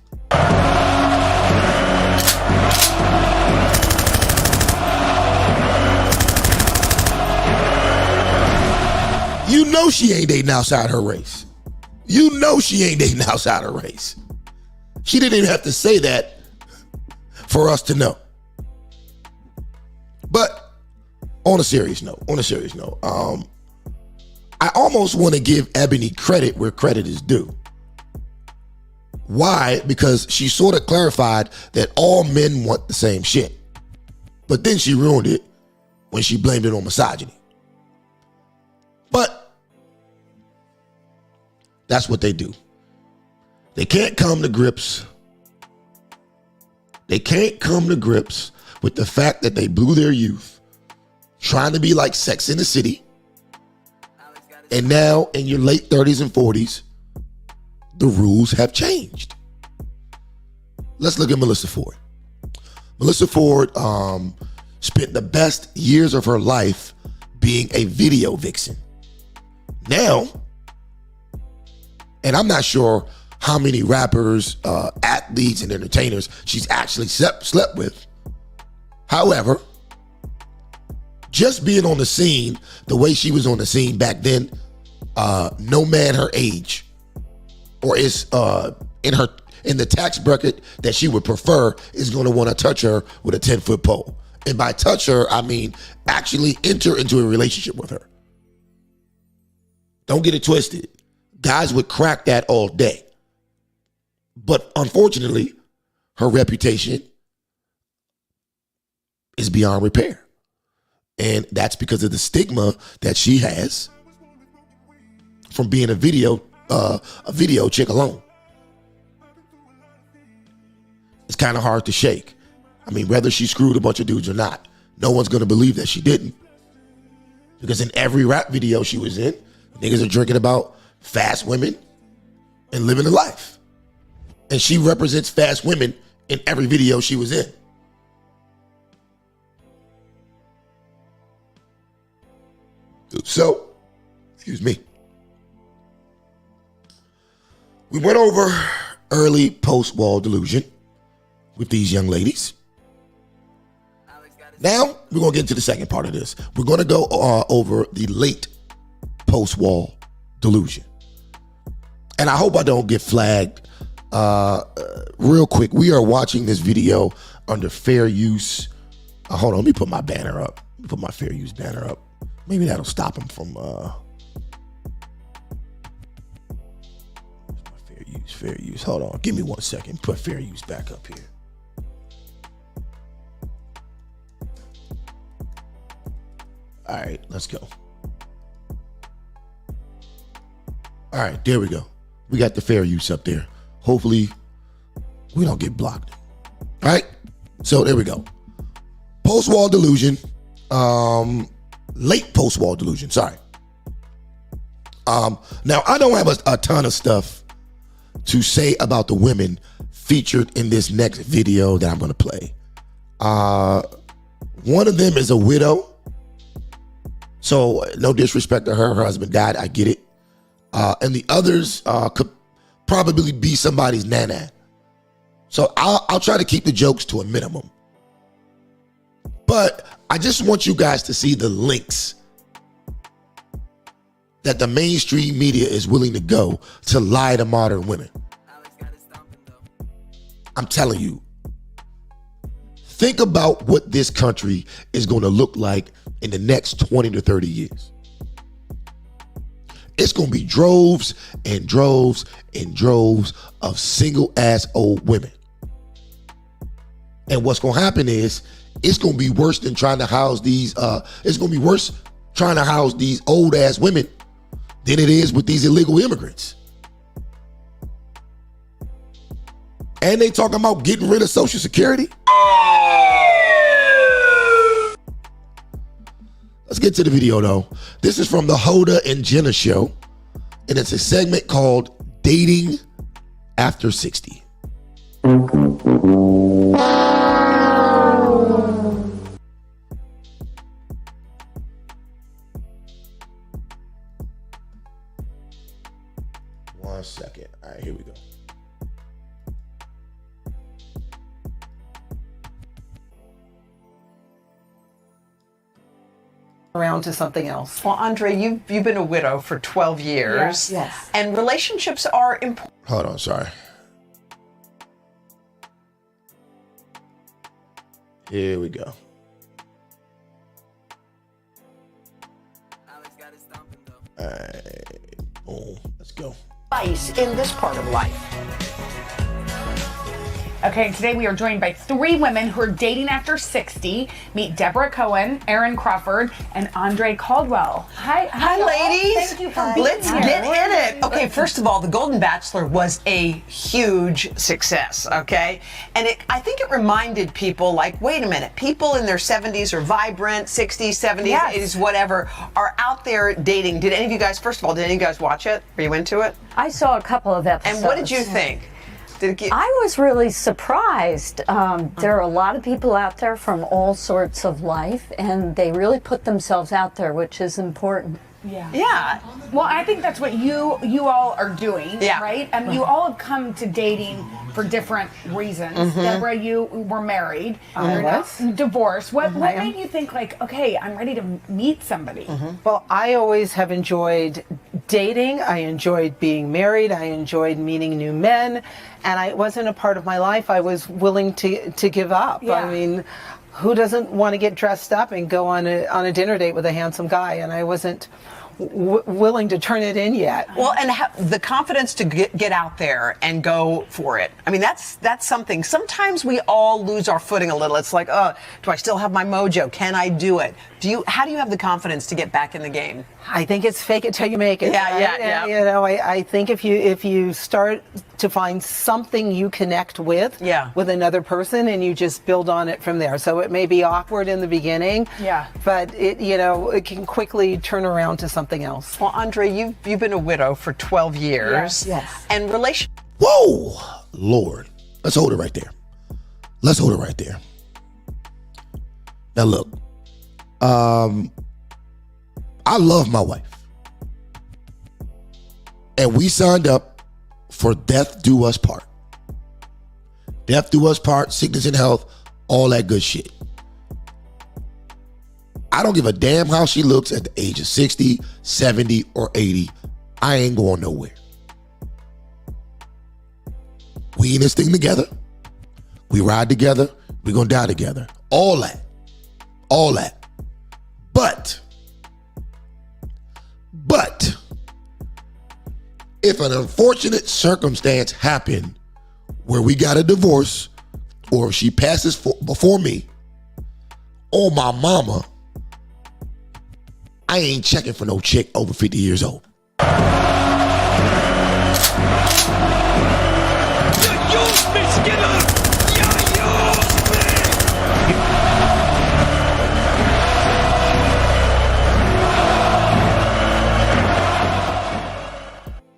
You know she ain't dating outside her race. You know she ain't dating outside her race. She didn't even have to say that for us to know. But on a serious note, I almost want to give Ebony credit where credit is due. Why? Because she sort of clarified that all men want the same shit. But then she ruined it when she blamed it on misogyny. But that's what they do. They can't come to grips. They can't come to grips with the fact that they blew their youth trying to be like Sex in the City. And now in your late 30s and 40s, the rules have changed. Let's look at Melissa Ford. Melissa Ford spent the best years of her life being a video vixen. Now, and I'm not sure how many rappers, athletes, and entertainers she's actually slept with. However, just being on the scene the way she was on the scene back then, no man her age or is in the tax bracket that she would prefer is going to want to touch her with a 10-foot pole. And by touch her, I mean actually enter into a relationship with her. Don't get it twisted. Guys would crack that all day. But unfortunately, her reputation is beyond repair. And that's because of the stigma that she has from being a video chick alone. It's kind of hard to shake. I mean, whether she screwed a bunch of dudes or not, no one's going to believe that she didn't. Because in every rap video she was in, niggas are drinking about fast women and living a life. And she represents fast women in every video she was in. So, excuse me. We went over early post-wall delusion with these young ladies. Now, we're going to get into the second part of this. We're going to go over the late post-wall delusion. And I hope I don't get flagged. Real quick, we are watching this video under fair use. Hold on, let me put my banner up. Let me put my fair use banner up. Maybe that'll stop him from fair use. Hold on, give me 1 second. Put fair use back up here. All right, let's go. All right, there we go. We got the fair use up there. Hopefully, we don't get blocked. All right, so there we go. Post-wall delusion. Late post-wall delusion, sorry. Now, I don't have a ton of stuff to say about the women featured in this next video that I'm going to play. One of them is a widow. So, no disrespect to her. Her husband died. I get it. And the others could probably be somebody's nana. So, I'll try to keep the jokes to a minimum. But I just want you guys to see the links that the mainstream media is willing to go to lie to modern women. I'm telling you. Think about what this country is going to look like in the next 20 to 30 years. It's going to be droves and droves and droves of single ass old women. And what's going to happen is it's going to be worse than trying to house these, it's going to be worse trying to house these old ass women than it is with these illegal immigrants. And they talking about getting rid of Social Security. Let's get to the video though. This is from the Hoda and Jenna show. And it's a segment called Dating After 60. One second. All right, here we go. around to something else. Well, Andre, you've been a widow for 12 years. Yes. And relationships are important. Hold on, sorry. Here we go. All right, boom, let's go. Advice in this part of life. Okay, and today we are joined by 3 women who are dating after 60. Meet Deborah Cohen, Erin Crawford, and Andre Caldwell. Hi, ladies. Thank you for being Let's here. get in it. Okay, first of all, The Golden Bachelor was a huge success, okay? And I think it reminded people, like, wait a minute, people in their 70s are vibrant, 60s, 70s, Yes. 80s, whatever, are out there dating. Did any of you guys, first of all, did any of you guys watch it? Were you into it? I saw a couple of episodes. And what did you think? I was really surprised. There are a lot of people out there from all sorts of life, and they really put themselves out there, which is important. Yeah. Well, I think that's what you all are doing, Yeah. right? I mean, you all have come to dating for different reasons. Mhm. Deborah, you were married. You're now divorced. What made you think, like, okay, I'm ready to meet somebody? Well, I always have enjoyed dating. I enjoyed being married. I enjoyed meeting new men. And it wasn't a part of my life I was willing to give up. Yeah. I mean, who doesn't want to get dressed up and go on a dinner date with a handsome guy? And I wasn't willing to turn it in yet. Well, and the confidence to get out there and go for it. I mean, that's something. Sometimes we all lose our footing a little. It's like, oh, do I still have my mojo? Can I do it? How do you have the confidence to get back in the game? I think it's fake it till you make it. Yeah, right? yeah. And, you know, I think if you start to find something you connect with with another person, and you just build on it from there. So it may be awkward in the beginning, but it can quickly turn around to something else. Well, Andre, you've been a widow for 12 years. Yes. And Whoa, Lord. Let's hold it right there. Let's hold it right there. Now look, I love my wife. And we signed up for death do us part. Death do us part, sickness and health, all that good shit. I don't give a damn how she looks at the age of 60, 70, or 80. I ain't going nowhere. We in this thing together. We ride together. We gonna die together. All that. All that. But if an unfortunate circumstance happened where we got a divorce, or if she passes before me, oh my mama, I ain't checking for no chick over 50 years old.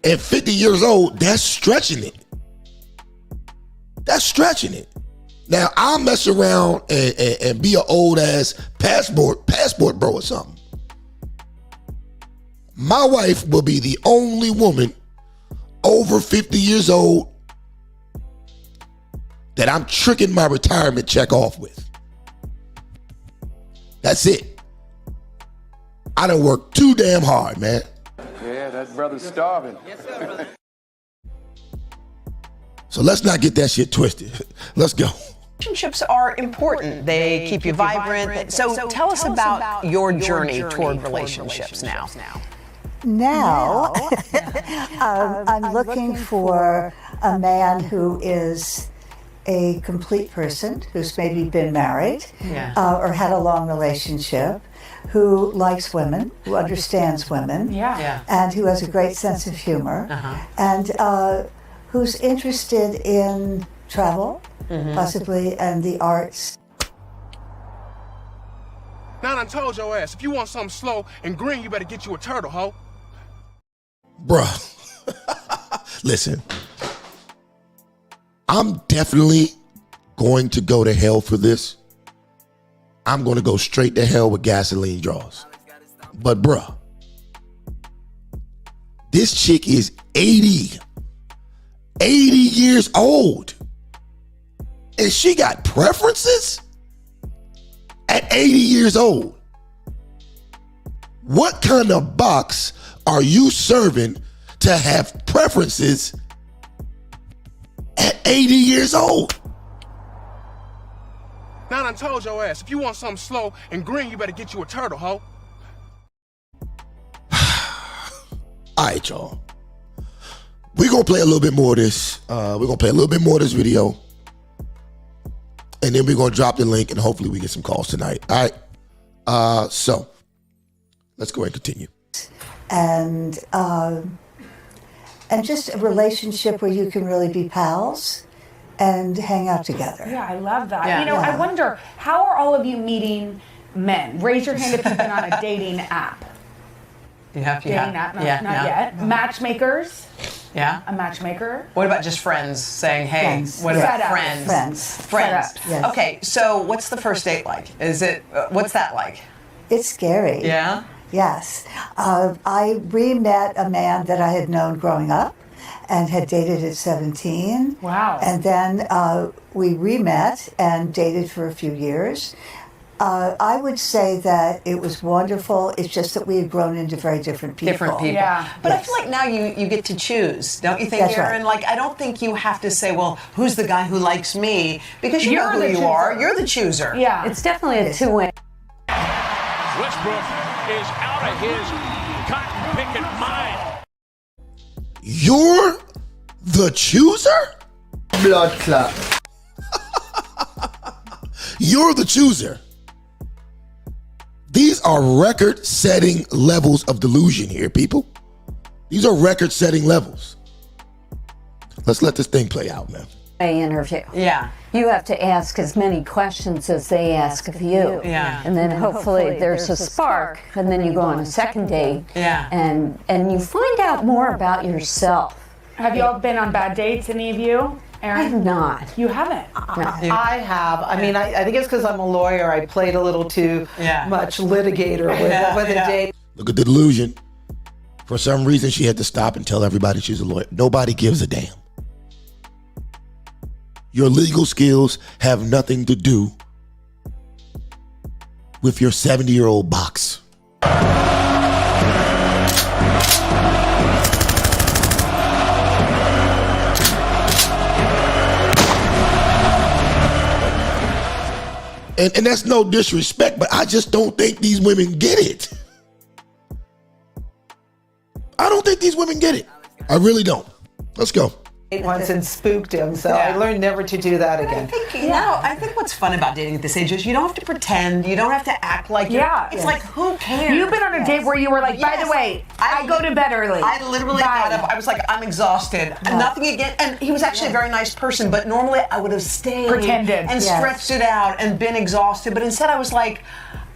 At 50 years old, that's stretching it. That's stretching it. Now, I'll mess around and be an old ass passport bro or something. My wife will be the only woman over 50 years old that I'm tricking my retirement check off with. That's it. I done worked too damn hard, man. Yeah, that brother's starving. So let's not get that shit twisted. Let's go. Relationships are important. They keep you vibrant. So tell us about your journey toward relationships now. Now, I'm looking for a man who is a complete person, who's maybe been married or had a long relationship, who likes women, who understands women, and who has a great sense of humor, and who's interested in travel, possibly, and the arts. Now I done told your ass, if you want something slow and green, you better get you a turtle, ho. Bruh, listen, I'm definitely going to go to hell for this. I'm going to go straight to hell with gasoline draws. But bruh, this chick is 80 years old. And she got preferences at 80 years old. What kind of box are you serving to have preferences at 80 years old? Now I done told your ass, if you want something slow and green, you better get you a turtle, ho. All right, y'all. We're going to play a little bit more of this. We're going to play a little bit more of this video. And then we're going to drop the link and hopefully we get some calls tonight. All right. So let's go ahead and continue. And just a relationship where you can really be pals and hang out together. Yeah, I love that. Yeah. You know, Yeah. I wonder, how are all of you meeting men? Raise your hand if you've been on a dating app. You have Dating app, not yet. Matchmakers. Yeah. A matchmaker. What about just friends saying, hey, Friends. what about Setups. friends? Friends. Friends. Setups. Yes. Okay, so what's the first date like? Is it, what's that like? It's scary. Yeah? Yes. I re-met a man that I had known growing up and had dated at 17. Wow. And then we re-met and dated for a few years. I would say that it was wonderful. It's just that we had grown into very different people. Different people. Yeah. But I feel like now you get to choose, don't you think, That's right. Aaron? Like, I don't think you have to say, well, who's the guy who likes me? Because you know who you are. You're the chooser. Yeah. It's definitely a two-way. Westbrook is out of his cotton-picking mind. You're the chooser? Blood clot. You're the chooser. These are record-setting levels of delusion here, people. These are record-setting levels. Let's let this thing play out, man. Interview. Yeah. You have to ask as many questions as they ask of you. Yeah. And then hopefully there's a spark, and then you go on a second date. Yeah. And you find out more about yourself. Have you all been on bad dates, any of you? Aaron? I have not. You haven't? I have. I mean, I think it's because I'm a lawyer. I played a little too much litigator with a date. Look at the delusion. For some reason, she had to stop and tell everybody she's a lawyer. Nobody gives a damn. Your legal skills have nothing to do with your 70-year-old box. And that's no disrespect, but I just don't think these women get it. I don't think these women get it. I really don't. Let's go. Once and spooked him, so I learned never to do that again. I think what's fun about dating at this age is you don't have to pretend, you don't have to act like you're, it's like, who cares? You've been on a date where you were like, by the way, I go to bed early. I literally got up, I was like, I'm exhausted. Nothing again, and he was actually a very nice person, but normally I would have stayed. Pretended. And stretched it out and been exhausted, but instead I was like,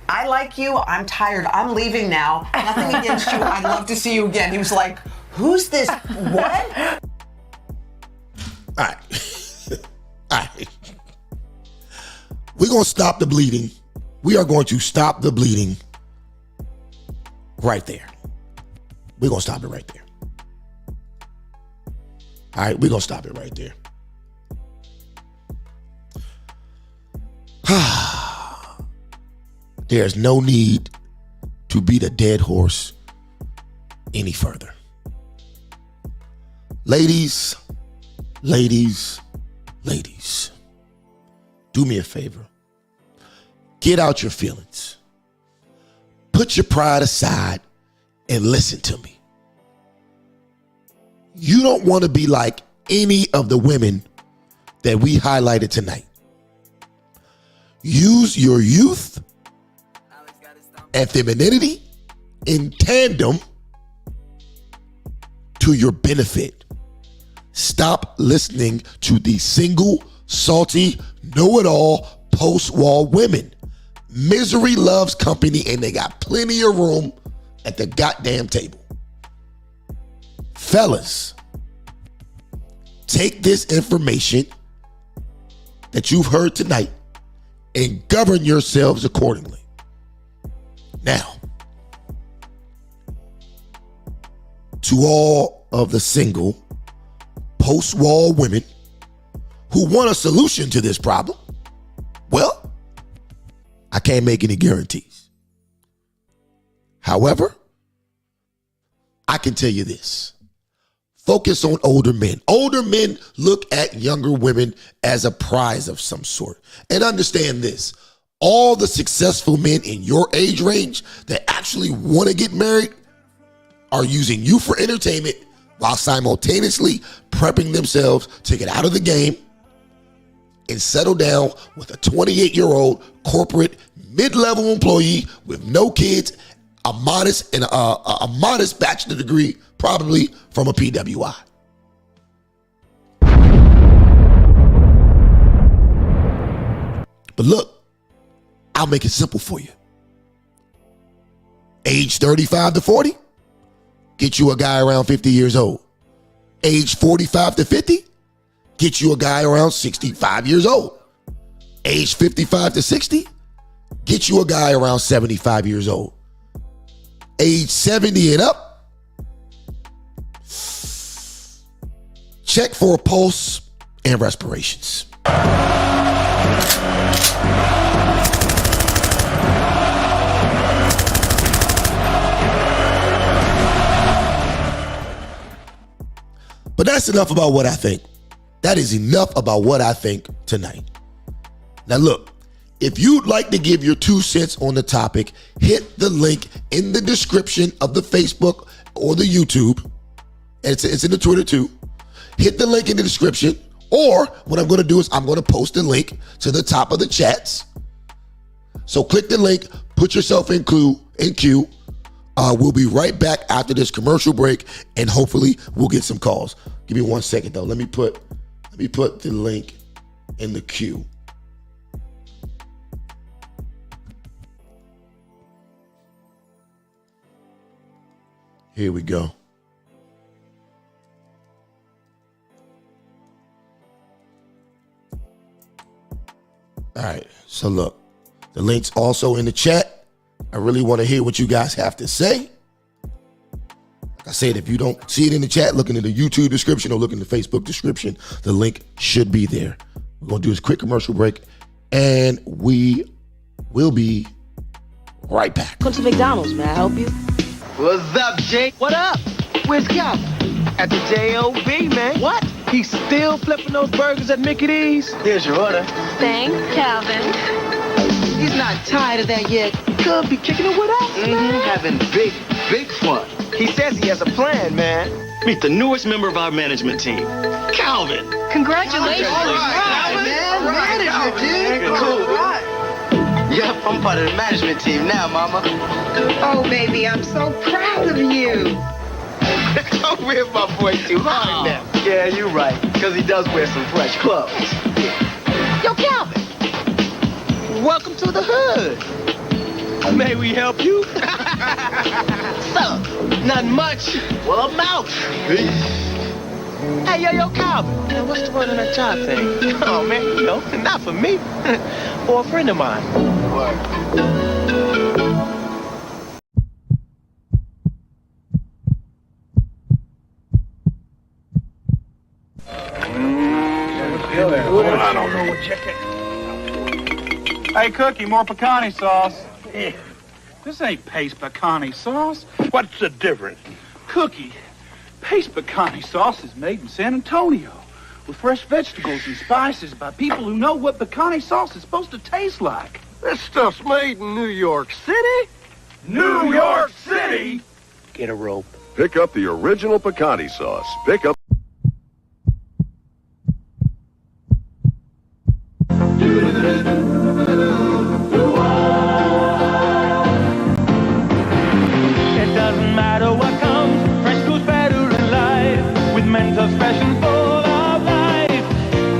I like you, I'm tired, I'm leaving now. Nothing against you, I'd love to see you again. He was like, who's this, what? All right. All right. We're going to stop the bleeding. We are going to stop the bleeding right there. We're going to stop it right there. All right, we're going to stop it right there. There's no need to beat a dead horse any further. Ladies, do me a favor. Get out your feelings. Put your pride aside and listen to me. You don't want to be like any of the women that we highlighted tonight. Use your youth and femininity in tandem to your benefit. Stop listening to these single, salty, know-it-all, post-wall women. Misery loves company, and they got plenty of room at the goddamn table. Fellas, take this information that you've heard tonight and govern yourselves accordingly. Now, to all of the single, post-wall women who want a solution to this problem, well, I can't make any guarantees. However, I can tell you this. Focus on older men. Older men look at younger women as a prize of some sort. And understand this. All the successful men in your age range that actually want to get married are using you for entertainment while simultaneously prepping themselves to get out of the game and settle down with a 28-year-old corporate mid-level employee with no kids, a modest bachelor degree, probably from a PWI. But look, I'll make it simple for you. Age 35 to 40, get you a guy around 50 years old. Age 45 to 50, get you a guy around 65 years old. Age 55 to 60, get you a guy around 75 years old. Age 70 and up, check for a pulse and respirations. But that's enough about what I think. That is enough about what I think tonight. Now look, if you'd like to give your 2 cents on the topic, hit the link in the description of the Facebook or the YouTube. It's in the Twitter too. Hit the link in the description, or what I'm going to do is I'm going to post a link to the top of the chats. So click the link, put yourself in queue. We'll be right back after this commercial break, and hopefully we'll get some calls. Give me 1 second though. Let me put the link in the queue. Here we go. All right, so look, the link's also in the chat. I really want to hear what you guys have to say. Like I said, if you don't see it in the chat, look into the YouTube description or look in the Facebook description. The link should be there. We're going to do this quick commercial break, and we will be right back. Come to McDonald's, may I help you? What's up, Jake? What up? Where's Calvin? At the J.O.B., man. What? He's still flipping those burgers at Mickey D's? Here's your order. Thanks, Calvin. He's not tired of that yet. Could be kicking it with us, man. Having big fun. He says he has a plan, man. Meet the newest member of our management team, Calvin. Congratulations. All right, man. Manager, dude. Cool. Yep, I'm part of the management team now, mama. Oh, baby, I'm so proud of you. Don't rip my boy too hard now. Yeah, you're right, because he does wear some fresh clothes. Yo, Calvin, welcome to the hood. May we help you? So, nothing much. Well, I'm out. Hey, yo, Calvin. Man, what's the word on that job thing? Oh, man, you know, not for me. For a friend of mine. What? I don't know what chicken. Hey, Cookie, more pecani sauce. This ain't paste pecani sauce. What's the difference? Cookie, paste pecani sauce is made in San Antonio with fresh vegetables and spices by people who know what pecani sauce is supposed to taste like. This stuff's made in New York City? New York City? Get a rope. Pick up the original pecani sauce. Pick up. It doesn't matter what comes, fresh goes better in life. With Mentos fresh and full of life.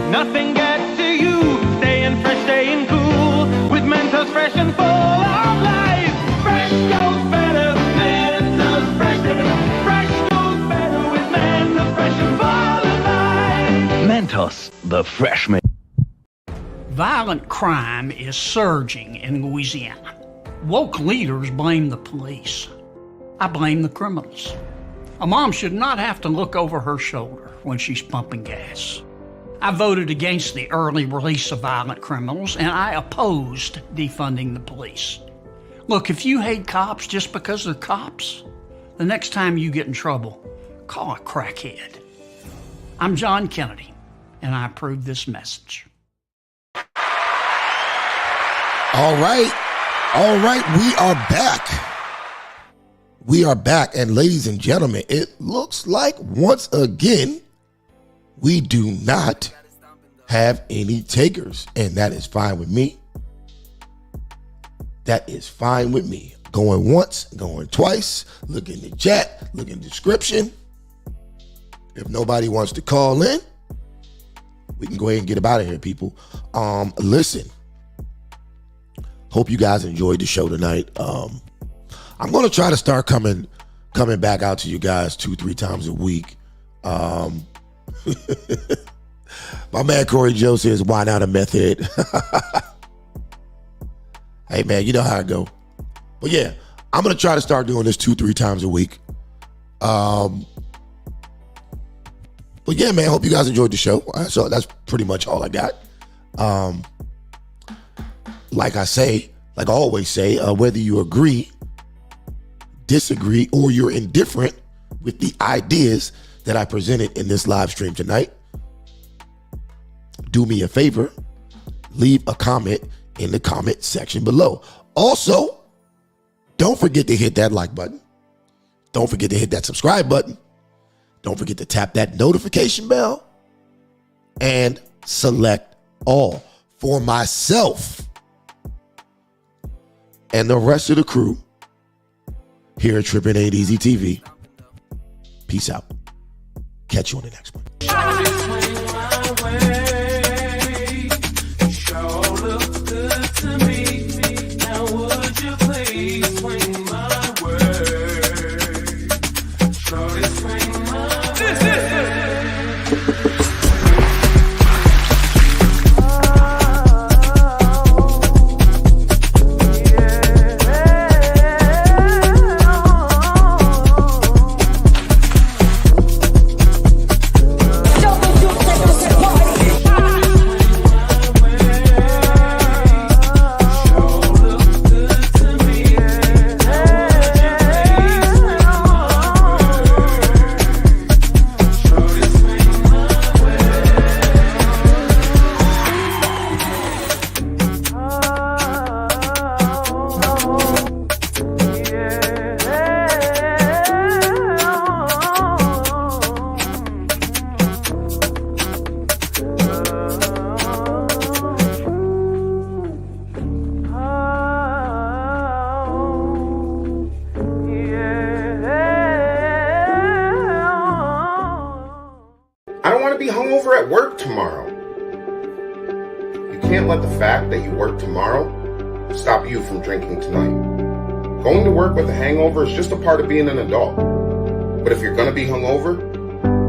Nothing gets to you, staying fresh, staying cool. With Mentos fresh and full of life. Fresh goes better, Mentos fresh. Fresh goes better with Mentos fresh and full of life. Mentos, the fresh man. Violent crime is surging in Louisiana. Woke leaders blame the police. I blame the criminals. A mom should not have to look over her shoulder when she's pumping gas. I voted against the early release of violent criminals, and I opposed defunding the police. Look, if you hate cops just because they're cops, the next time you get in trouble, call a crackhead. I'm John Kennedy, and I approve this message. All right, we are back. We are back, and ladies and gentlemen, it looks like once again, we do not have any takers, and that is fine with me. That is fine with me. Going once, going twice, look in the chat, look in the description. If nobody wants to call in, we can go ahead and get up out of here, people. Listen, hope you guys enjoyed the show tonight. I'm going to try to start coming back out to you guys 2-3 times a week. My man Corey Joe says, why not a meth head? Hey, man, you know how it go. But yeah, I'm going to try to start doing this 2-3 times a week. But yeah, man, hope you guys enjoyed the show. So that's pretty much all I got. Like I always say, whether you agree, disagree, or you're indifferent with the ideas that I presented in this live stream tonight, do me a favor, leave a comment in the comment section below. Also, don't forget to hit that like button. Don't forget to hit that subscribe button. Don't forget to tap that notification bell and select all for myself and the rest of the crew here at Trippin Aint Easy TV. Peace out. Catch you on the next one. At work tomorrow. You can't let the fact that you work tomorrow stop you from drinking tonight. Going to work with a hangover is just a part of being an adult. But if you're gonna be hungover,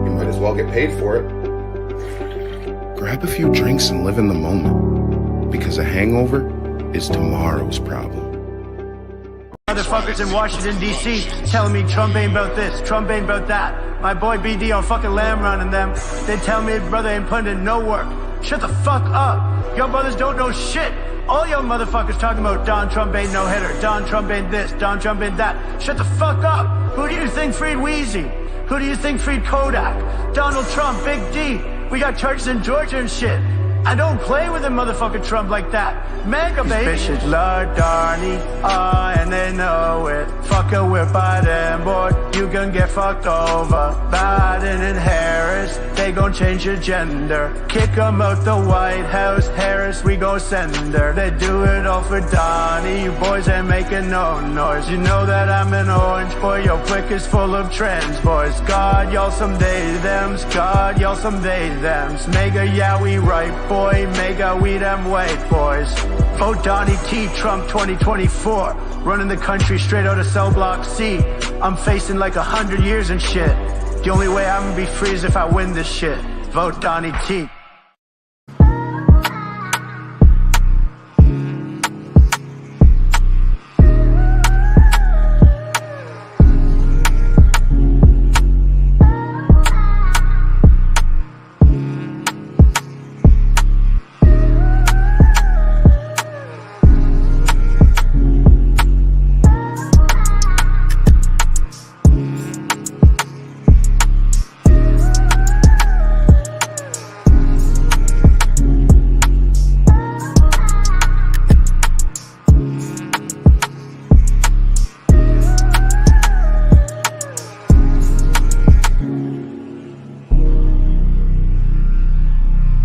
you might as well get paid for it. Grab a few drinks and live in the moment, because a hangover is tomorrow's problem. Motherfuckers in Washington, D.C. telling me Trump ain't about this, Trump ain't about that. My boy BD on fucking Lamb running them. They tell me brother ain't putting in no work. Shut the fuck up. Y'all brothers don't know shit. All y'all motherfuckers talking about Don Trump ain't no hitter, Don Trump ain't this, Don Trump ain't that. Shut the fuck up. Who do you think freed Wheezy? Who do you think freed Kodak? Donald Trump, Big D. We got charges in Georgia and shit. I don't play with a motherfucking Trump like that. Mega, baby. These bitches love Darnie, and they know it. Fuck a whip by them, boy. You gon' get fucked over. Biden and Harris, they gon' change your gender. Kick them out the White House. Harris, we gon' send her. They do it all for Donnie. You boys ain't making no noise. You know that I'm an orange boy. Your clique is full of trans boys. God, y'all some they thems. God, y'all some they thems. Mega, yeah, we right, boy. Mega, we them white boys. Vote Donnie T, Trump 2024. Running the country straight out of cell block C. I'm facing like 100 years and shit. The only way I'm gonna be free is if I win this shit. Vote Donnie T.